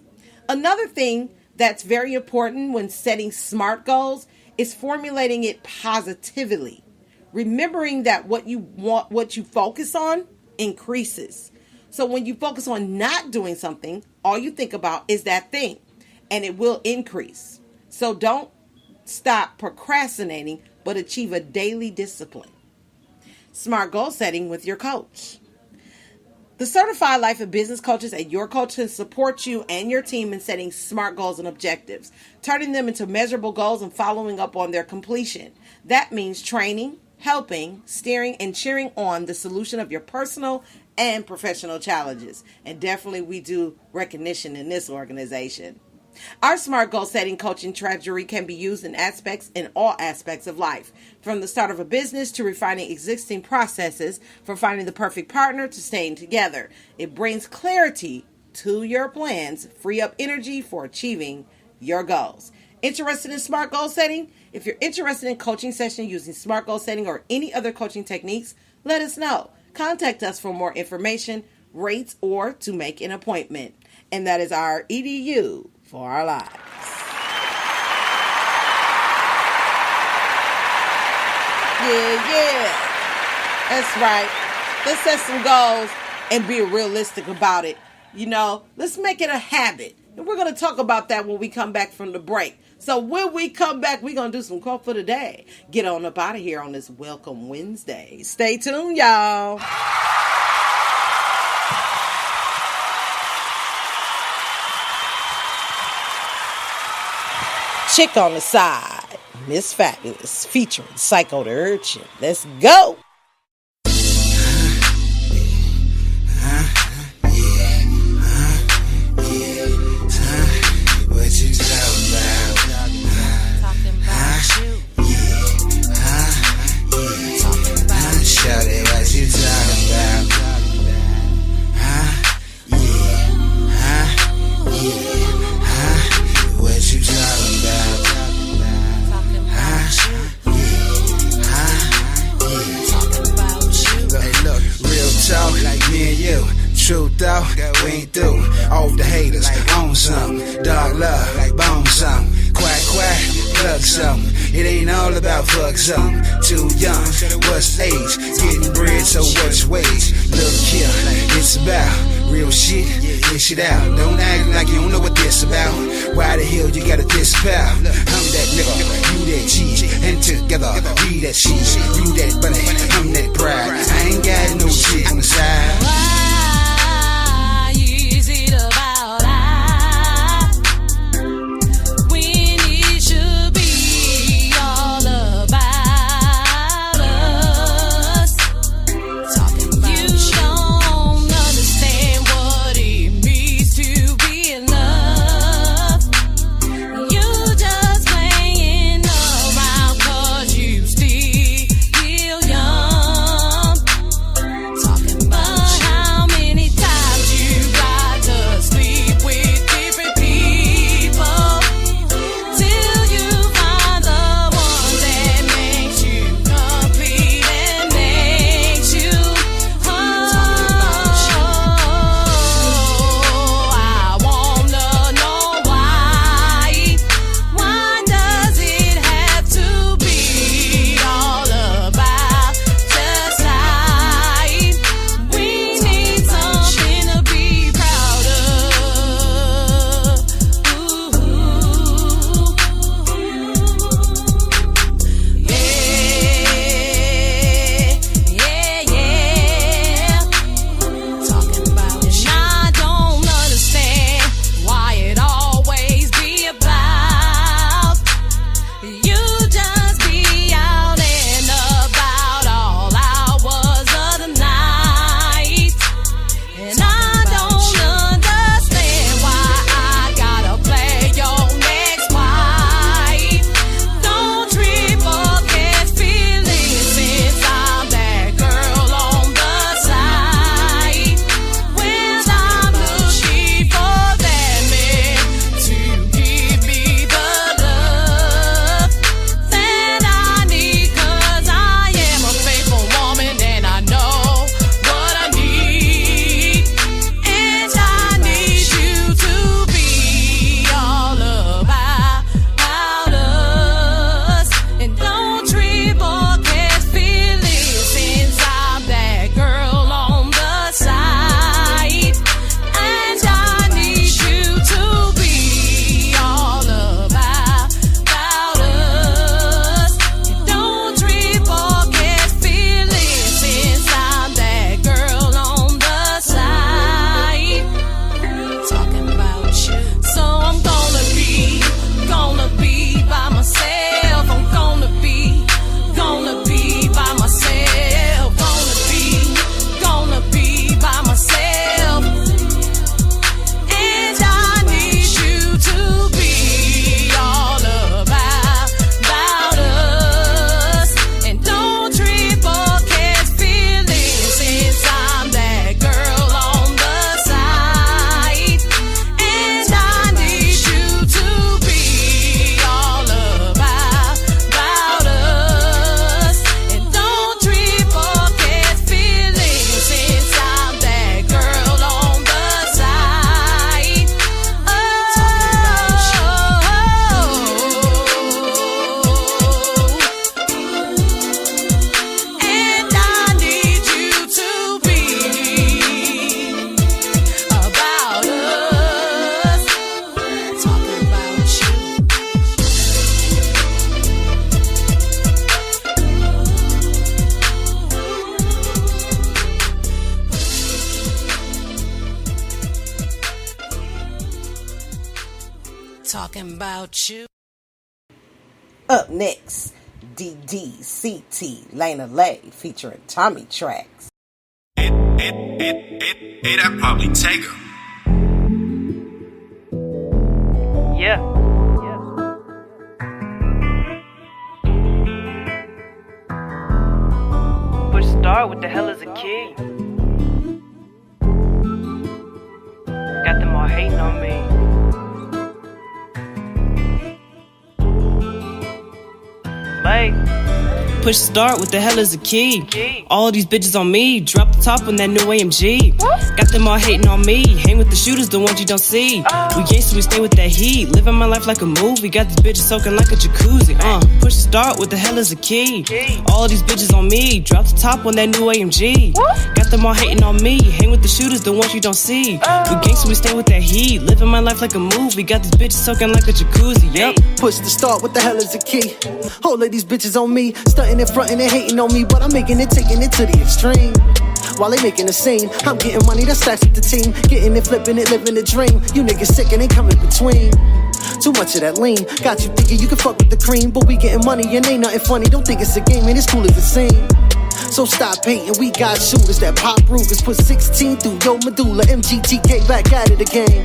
Another thing that's very important when setting SMART goals is formulating it positively. Remembering that what you focus on increases. So when you focus on not doing something, all you think about is that thing, and it will increase. So don't stop procrastinating, but achieve a daily discipline. SMART goal setting with your coach. The Certified Life and Business Coaches at your coach can support you and your team in setting SMART goals and objectives, turning them into measurable goals and following up on their completion. That means training, helping, steering, and cheering on the solution of your personal and professional challenges. And definitely we do recognition in this organization. Our SMART goal setting coaching strategy can be used in all aspects of life, from the start of a business to refining existing processes, from finding the perfect partner to staying together. It brings clarity to your plans, free up energy for achieving your goals. Interested in SMART goal setting? If you're interested in coaching session using SMART goal setting or any other coaching techniques, let us know. Contact us for more information, rates, or to make an appointment. And that is our EDU for our lives. Yeah. That's right. Let's set some goals and be realistic about it. Let's make it a habit. And we're going to talk about that when we come back from the break. So when we come back, we're going to do some quote for the day. Get on up out of here on this Welcome Wednesday. Stay tuned, y'all. Chick on the Side, Miss Fabulous, featuring Psycho the Urchin. Let's go. What you talking about? Shout it, what you talking about? What you talking about? Hey, look, real talk, like me and you. True though, we ain't through. Off the haters, on some. Dog love, like bone some. Quack, plug some. It ain't all about fuck some. Too young, what's age? Getting bread, so what's wage? Look here, it's about real shit, dish it out. Don't act like you don't know what this about. Why the hell you gotta disavow? I'm that nigga, you that cheese, and together we that cheese. You that bunny, I'm that pride. I ain't got no shit on the side. Why is it about I when it should be all about us? Talking about you don't understand what it means to be in love. You just playing around 'cause you still talking about you. Up next, DDCT Lana Lay featuring Tommy Tracks. Hey, that probably take her. Yeah. Push start, what the hell is a key? Got them all hating on me. Like, push start, what the hell is a key? All these bitches on me, drop the top on that new AMG. Got them all hating on me, hang with the shooters, the ones you don't see. We gangsta, we stay with that heat, living my life like a movie. Got these bitches soaking like a jacuzzi. Push start, what the hell is a key? All these bitches on me, drop the top on that new AMG. Got them all hating on me, hang with the shooters, the ones you don't see. We gangsta, we stay with that heat, living my life like a movie. Got these bitches soaking like a jacuzzi. Yup. Push the start, what the hell is a key? Whole of these bitches on me, stunting and fronting and hating on me, but I'm making it, taking it to the extreme. While they making a scene, I'm getting money that stacks with the team, getting it, flipping it, living the dream. You niggas sick and ain't coming between. Too much of that lean, got you thinking you can fuck with the cream, but we getting money and ain't nothing funny. Don't think it's a game, ain't as cool as it seems. So stop hating, we got shooters that pop Rugers, put 16 through your medulla, MGTK back at it again.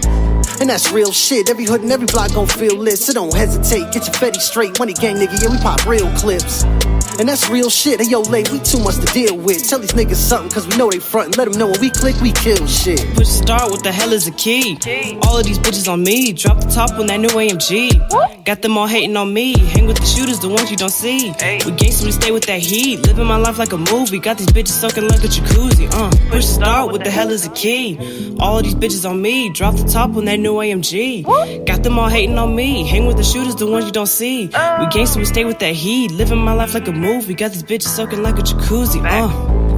And that's real shit, every hood and every block gon' feel lit, so don't hesitate, get your fetty straight, money gang nigga, yeah we pop real clips. And that's real shit, hey yo late, we too much to deal with, tell these niggas something cause we know they frontin', let them know when we click, we kill shit. Push start, what the hell is a key? All of these bitches on me, drop the top on that new AMG. Got them all hating on me, hang with the shooters, the ones you don't see. We gangsta, we stay with that heat, living my life like a movie. Got these bitches soaking like a jacuzzi. Push start, what the hell is a key? All of these bitches on me, drop the top on that new AMG. Got them all hating on me, hang with the shooters, the ones you don't see. We gangsta, we stay with that heat, living my life like a movie. Got these bitches soaking like a jacuzzi.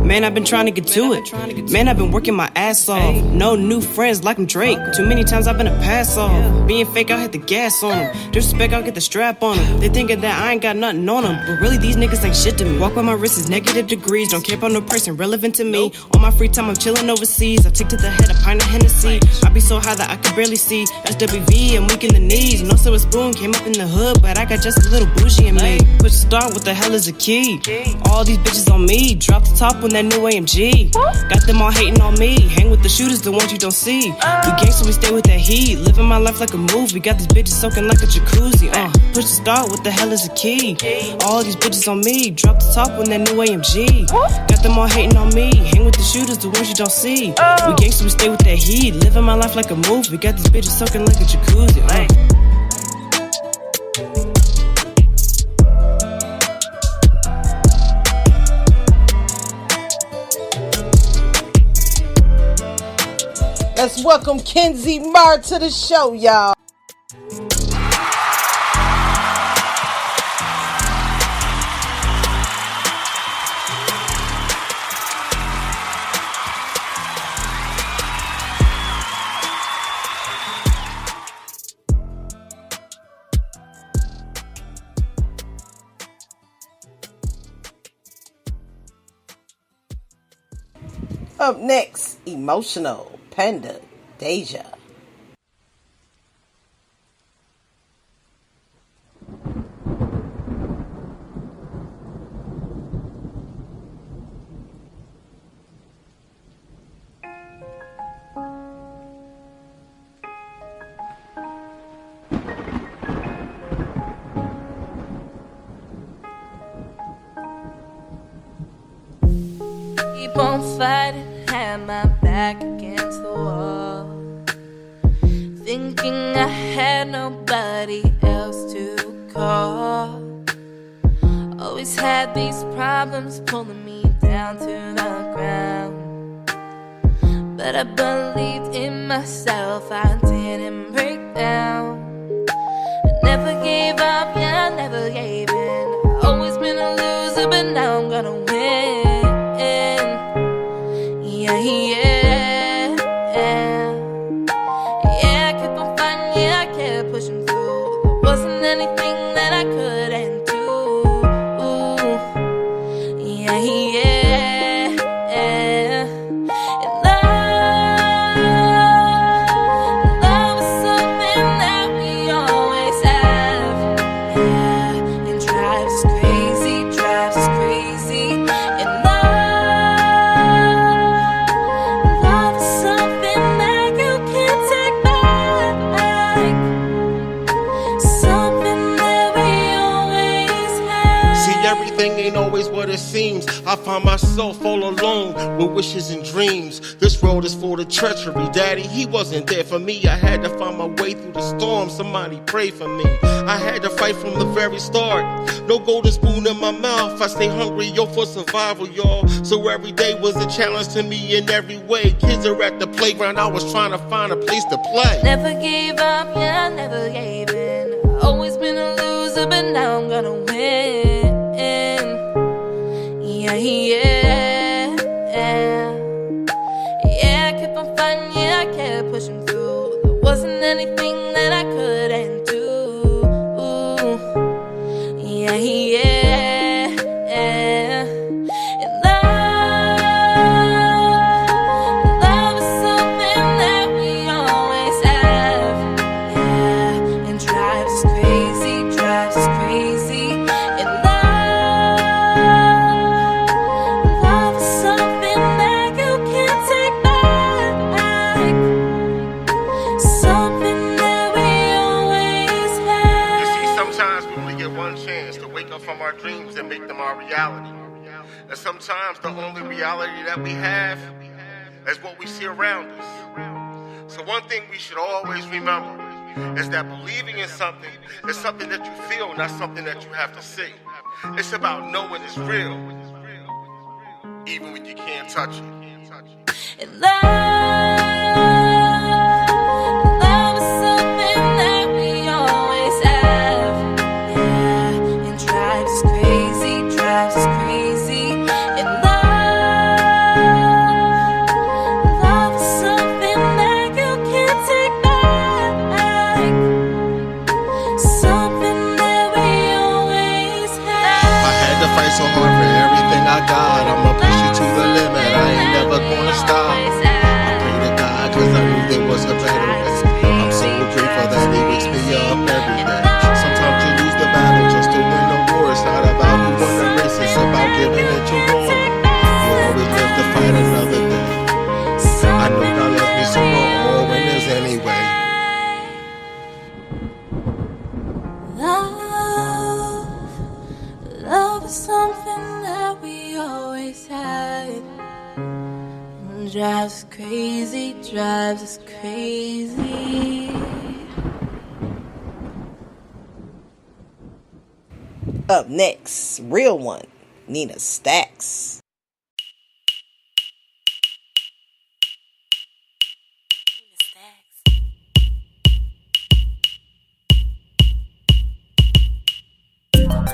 Man, I've been trying to get to it. Man, I've been working my ass off. No new friends like I'm Drake. Too many times I've been a pass off. Being fake, I'll hit the gas on them. Disrespect, I'll get the strap on them. They thinking that I ain't got nothing on them, but really these niggas ain't shit to me. Walk by my wrist is negative degrees. Don't care about no person relevant to me. On my free time, I'm chilling overseas. I take to the head a pint of Hennessy. I be so high that I could barely see. SWV, I'm weak in the knees. No silver spoon, came up in the hood, but I got just a little bougie in me. Push start, what the hell is a key? All these bitches on me, drop the top on that new AMG. Got them all hating on me, hang with the shooters, the ones you don't see. We gangsta, we stay with that heat, living my life like a movie. Got these bitches soaking like a jacuzzi. Push the start, what the hell is a key? All these bitches on me, drop the top on that new AMG. Got them all hating on me, hang with the shooters, the ones you don't see. We gangsta, we stay with that heat, living my life like a movie. Got these bitches soaking like a jacuzzi. Let's welcome S.M.A.R.T to the show, y'all. Up next, Emotional Panda Deja. Keep on fighting, had my back against the wall, thinking I had nobody else to call. Always had these problems pulling me down to the ground, but I believed in myself, I didn't break down. I never gave up, yeah, I never gave in. Always been a loser, but now I'm gonna win. Yeah, yeah, yeah, I kept on fighting, yeah, I kept pushing through. There wasn't anything that I couldn't do. Yeah, yeah, and love is something that we all everything ain't always what it seems. I find myself all alone with wishes and dreams. This road is full of treachery, Daddy. He wasn't there for me. I had to find my way through the storm. Somebody pray for me. I had to fight from the very start. No golden spoon in my mouth. I stay hungry, yo, for survival, y'all. So every day was a challenge to me in every way. Kids are at the playground. I was trying to find a place to play. Never gave up, yeah, I never gave in. Always been a loser, but now I'm gonna win. Yeah, yeah, yeah. I kept on fighting, yeah, I kept pushing through. There wasn't anything that I couldn't do. Yeah, yeah, and love is something that we always have. Yeah, and drives us crazy, drives us crazy. And love is something that you can't take back. Something that we always have. You see, sometimes we only get one chance to wake up from our dreams and make them our reality. And sometimes the only reality that we have is what we see around us. So one thing we should always remember is that believing in something is something that you feel, not something that you have to see. It's about knowing it's real, even when you can't touch it. And love is something that we always have. Yeah, and drives us crazy, drives us crazy. And love is something that you can't take back. Something that we always have. I had to fight so hard for everything I got. I'ma push it to the limit. I ain't never gonna stop. I pray to God, cause I knew there was a better way. I'm so grateful that He wakes me up every day. Sometimes you lose the battle just to win the war. It's not about who won the race, it's about giving it your all. You always live to fight another day. I know God loves me, so we're all winners anyway. Love is something that we always had. Drives us crazy, drives us crazy. Up next, real one, Nina Stacks.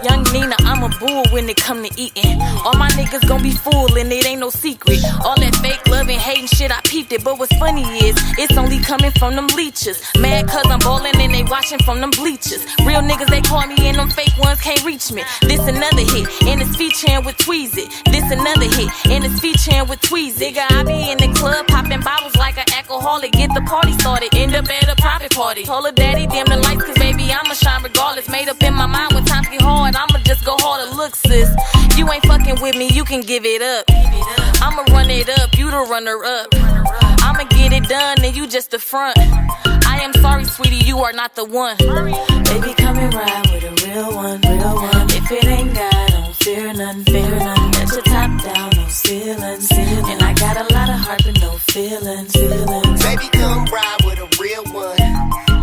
Young Nina, I'm a bull when it come to eating. All my niggas gon' be full and it ain't no secret. All that fake love and hating shit, I peeped it. But what's funny is, it's only coming from them leeches. Mad cause I'm ballin' and they watching from them bleachers. Real niggas, they call me and them fake ones can't reach me. This another hit, and it's featuring with Tweezy. This another hit, and it's featuring with Tweezy. Nigga, I be in the club popping bottles like an alcoholic. Get the party started, end up at a private party. Told her daddy, dim the lights cause baby, I'ma shine regardless. Made up in my mind when times get hard, I'ma just go harder. Look, sis, you ain't fucking with me, you can give it up. I'ma run it up, you the runner up. I'ma get it done and you just the front. I am sorry, sweetie, you are not the one. Baby, come and ride with a real one, real one. If it ain't God, don't fear none, fear none. Let your top down, no ceilings, ceilings. And I got a lot of heart but no feelings, feelings. Baby, come ride with a real one.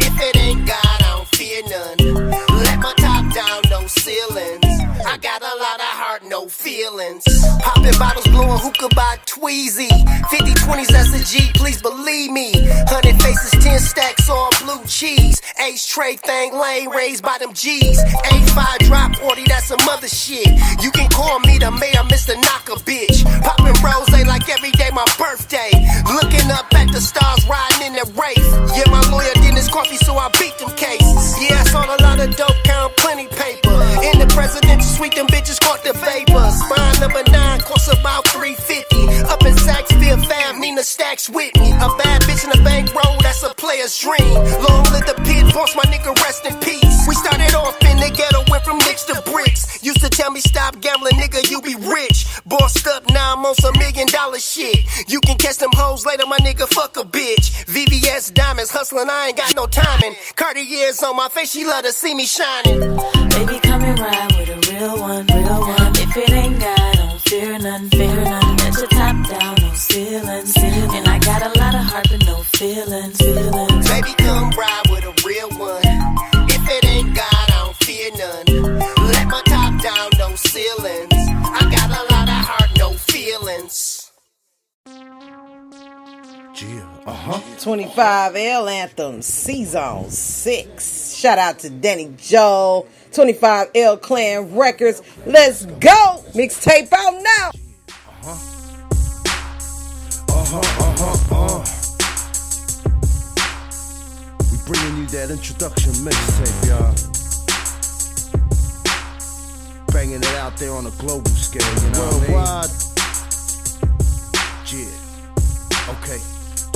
If it ain't God, I don't fear none. Let my top down, no ceilings. I got a lot of heart, no feelings. Popping bottles, blowing hookah by Tweezy. 50 20s, that's a G, please believe me. 100 faces, 10 stacks, all blue cheese. Ace tray thing, lane raised by them G's. 85 drop 40, that's some other shit. You can call me the mayor, Mr. Knocker, bitch. Popping rose like every day my birthday. Looking up at the stars, riding in the race. Yeah, my lawyer did his coffee, so I beat them cases. Yeah, I saw a lot of dope, count plenty paper. In the presidential suite, them bitches caught the vapors. Spine number 9 costs about $350. Up in Saxville, fam, Nina Stacks with me. A bad bitch in a bankroll, that's a player's dream. Long live the pit boss, my nigga, rest in peace. We started off in the ghetto, went from nicks to bricks. Used to tell me stop gambling, nigga, you be rich. Bossed up, now I'm on some $1 million shit. You can catch them hoes later, my nigga, fuck a bitch. VVS diamonds, hustling, I ain't got no timing. Cartier's on my face, she love to see me shining. Baby, come and ride with a real one, real one. 25L anthem, Season 6. Shout out to Danny Joe, 25L Clan Records. Let's go. Mixtape out now. We bringing you that introduction mixtape, y'all. Banging it out there on a global scale, you know what I mean? Yeah. Okay.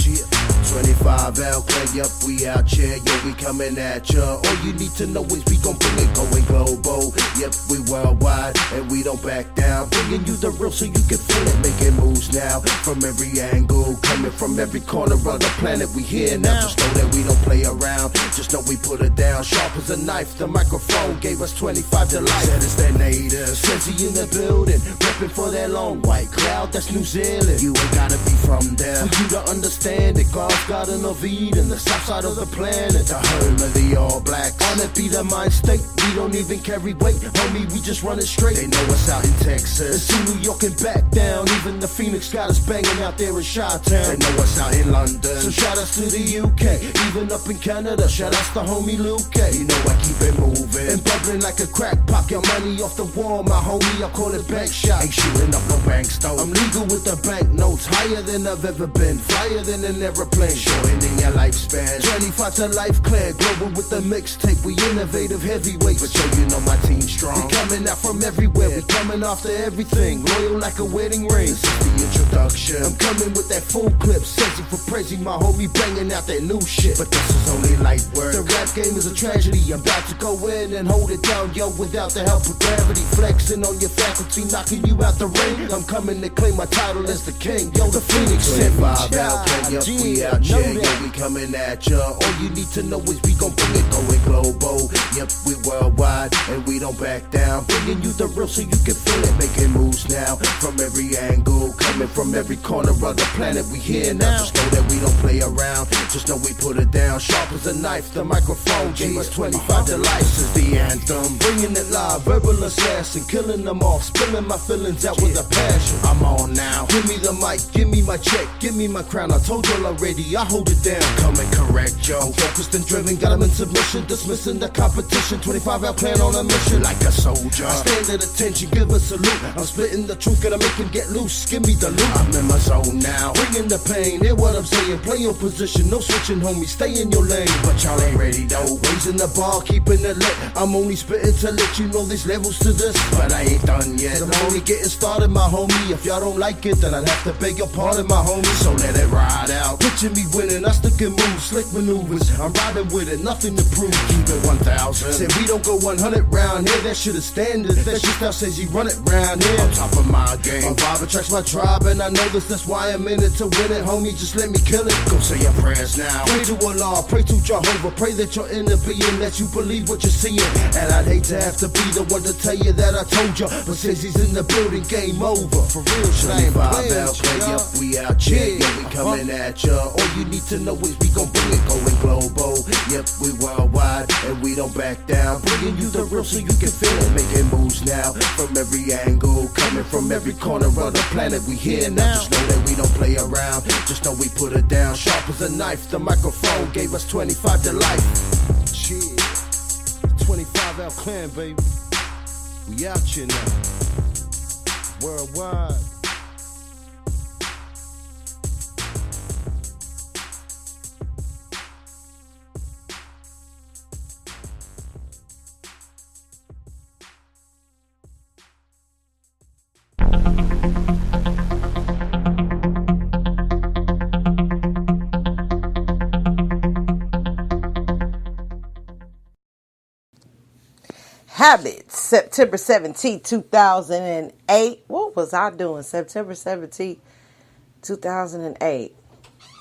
Yeah. 25L Clan, yup, we out here, yo, we coming at ya. All you need to know is we gon' bring it going global. Yep, we worldwide, and we don't back down. Bringing you the real so you can feel it, making moves now. From every angle, coming from every corner of the planet, we here now. Just know that we don't play around, just know we put it down. Sharp as a knife, the microphone gave us 25 to life. Said it's that native, says he in the building, reppin' for that long white cloud, that's New Zealand. You ain't gotta be from there for you to understand it. God's got enough Eden, the south side of the planet, the home of the all blacks. On it be the mind state, we don't even carry weight, homie, we just run it straight. They know us out in Texas, it's in New York and back down. Even the Phoenix got us banging out there in Chi-Town. They know us out in London, so shout outs to the UK. Even up in Canada, shout outs to homie Luke. You know I keep it moving and bubbling like a crack pop. Your money off the wall, my homie, I call it bank shot. Ain't shooting up no banks though, I'm legal with the bank notes. Higher than I've ever been, flyer than an airplane. Shortening your lifespan, 25 to life clear. Global with the mixtape, we innovative heavyweights. But yo, you know my team strong. We coming out from everywhere, we coming after everything. Loyal like a wedding ring. This is the introduction. I'm coming with that full clip, sensing for praising my homie, banging out that new shit. But this is only light work. The rap game is a tragedy. I'm about to go in and hold it down, yo, without the help of gravity. Flexing on your faculty, knocking you out the ring. I'm coming to claim my title as the king. Yo, the Phoenix sent me. 25 out, yup, we out here, yeah, we coming at ya. All you need to know is we gon' bring it going global. Yep, we worldwide, and we don't back down. Bringing you the real so you can feel it, making moves now. From every angle, coming from every corner of the planet, we here now. Just know that we don't play around, just know we put it down. Sharp as a knife, the microphone gave us 25 to life. This is the anthem, bringing it live, verbal assassin, killing them off, spilling my feelings out with a passion. I'm on now, give me the mic, give me my check, give me my crown. I told y'all already, I hold it down. Coming correct, yo. Focused and driven, got 'em in submission, dismissing the competition. 25 out plan on a mission like a soldier. I stand at attention, give a salute. I'm splitting the truth, gonna make him get loose. Give me the loot. I'm in my zone now, bringing the pain. Hear what I'm saying? Play your position, no switching, homie. Stay in your lane, but y'all ain't ready though. Raising the bar, keeping it lit. I'm only spitting to let you know there's levels to this, but I ain't done yet. I'm only getting started, my homie. If y'all don't like it, then I'd have to beg your pardon, my homie. So let it ride out. Picture me winning, I stick and move, slick maneuvers. I'm riding with it, nothing to prove. Keep it 1,000. Said we don't go 100 round here. That shit is standard. That shit now says you run it round here. On top of my game, my vibe attracts my tribe, and I know this. That's why I'm in it to win it, homie. Just let me kill it. Go say your prayers now. Pray to Allah, pray to Jehovah. Pray that you're in the being, that you believe what you're seeing. And I'd hate to have to be the one to tell you that I told you, but since he's in the building, game over. For real, shit, I ain't playing. Yup, we out here, yeah, we coming at ya. All you need to know is we gon' bring it going global. Yep, we worldwide, and we don't back down. Bringing you the real so you can feel it, making moves now. From every angle, coming from every corner of the planet, we here now. Just know that we don't play around, just know we put it down. Sharp as a knife, the microphone gave us 25 to life. Shit, 25 out clan, baby. We out here now, worldwide. Habits, September 17th, 2008. What was I doing September 17th, 2008?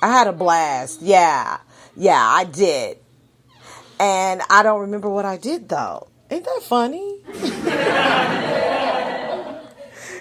I had a blast. Yeah, I did. And I don't remember what I did, though. Ain't that funny?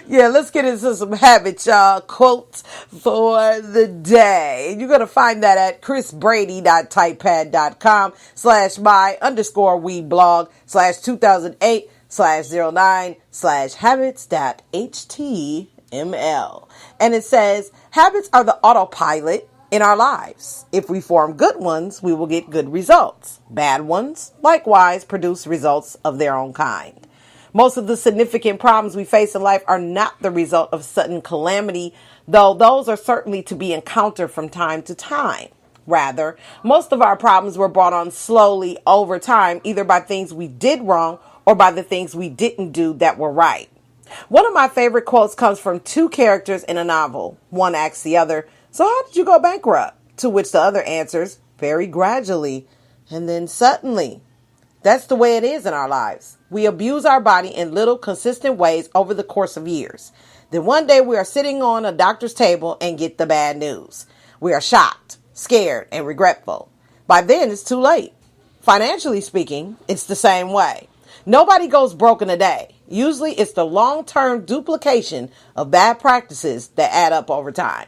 Yeah, let's get into some habits, y'all. Quotes for the day. You're going to find that at chrisbrady.typepad.com/my_weblog/2008/09/habits.html. And it says, habits are the autopilot in our lives. If we form good ones, we will get good results. Bad ones, likewise, produce results of their own kind. Most of the significant problems we face in life are not the result of sudden calamity, though those are certainly to be encountered from time to time. Rather, most of our problems were brought on slowly over time, either by things we did wrong or by the things we didn't do that were right. One of my favorite quotes comes from two characters in a novel. One asks the other, "So how did you go bankrupt?" To which the other answers, "Very gradually, and then suddenly." That's the way it is in our lives. We abuse our body in little consistent ways over the course of years. Then one day we are sitting on a doctor's table and get the bad news. We are shocked, scared, and regretful. By then it's too late. Financially speaking, it's the same way. Nobody goes broke in a day. Usually it's the long-term duplication of bad practices that add up over time.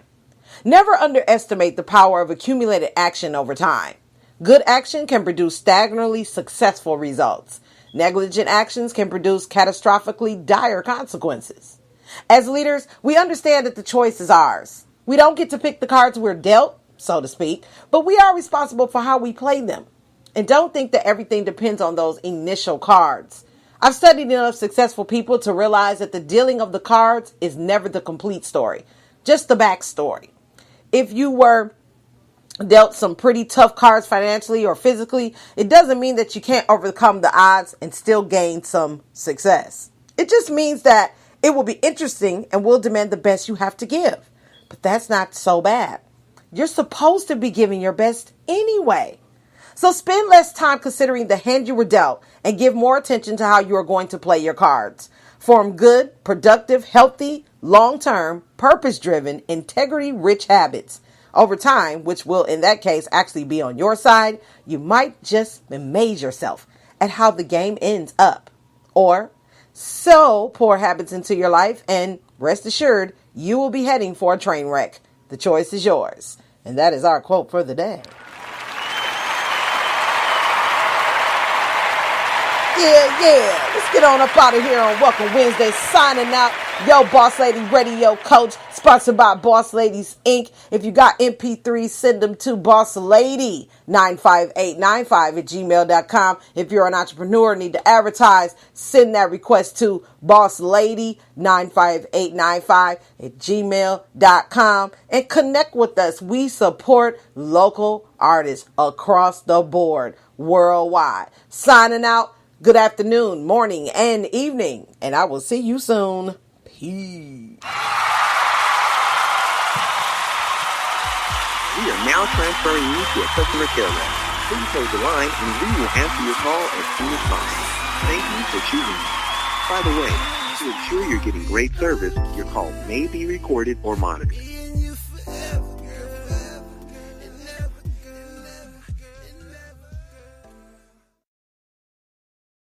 Never underestimate the power of accumulated action over time. Good action can produce staggeringly successful results. Negligent actions can produce catastrophically dire consequences. As leaders, we understand that the choice is ours. We don't get to pick the cards we're dealt, so to speak, but we are responsible for how we play them. And don't think that everything depends on those initial cards. I've studied enough successful people to realize that the dealing of the cards is never the complete story, just the backstory. If you were dealt some pretty tough cards financially or physically, it doesn't mean that you can't overcome the odds and still gain some success. It just means that it will be interesting and will demand the best you have to give. But that's not so bad. You're supposed to be giving your best anyway. So spend less time considering the hand you were dealt and give more attention to how you are going to play your cards. Form good, productive, healthy, long-term, purpose-driven, integrity-rich habits. Over time, which will in that case actually be on your side, you might just amaze yourself at how the game ends up. Or sow poor habits into your life and rest assured you will be heading for a train wreck. The choice is yours. And that is our quote for the day. Yeah. Let's get on up out of here on Welcome Wednesday. Signing out. Yo, Boss Lady Radio Coach, sponsored by Boss Ladies Inc. If you got MP3s, send them to bosslady95895@gmail.com. If you're an entrepreneur and need to advertise, send that request to bosslady95895@gmail.com and connect with us. We support local artists across the board, worldwide. Signing out. Good afternoon, morning, and evening, and I will see you soon. Peace. We are now transferring you to a customer care rep. Please hold the line and we will answer your call as soon as possible. Thank you for choosing us. By the way, to ensure you're getting great service, your call may be recorded or monitored.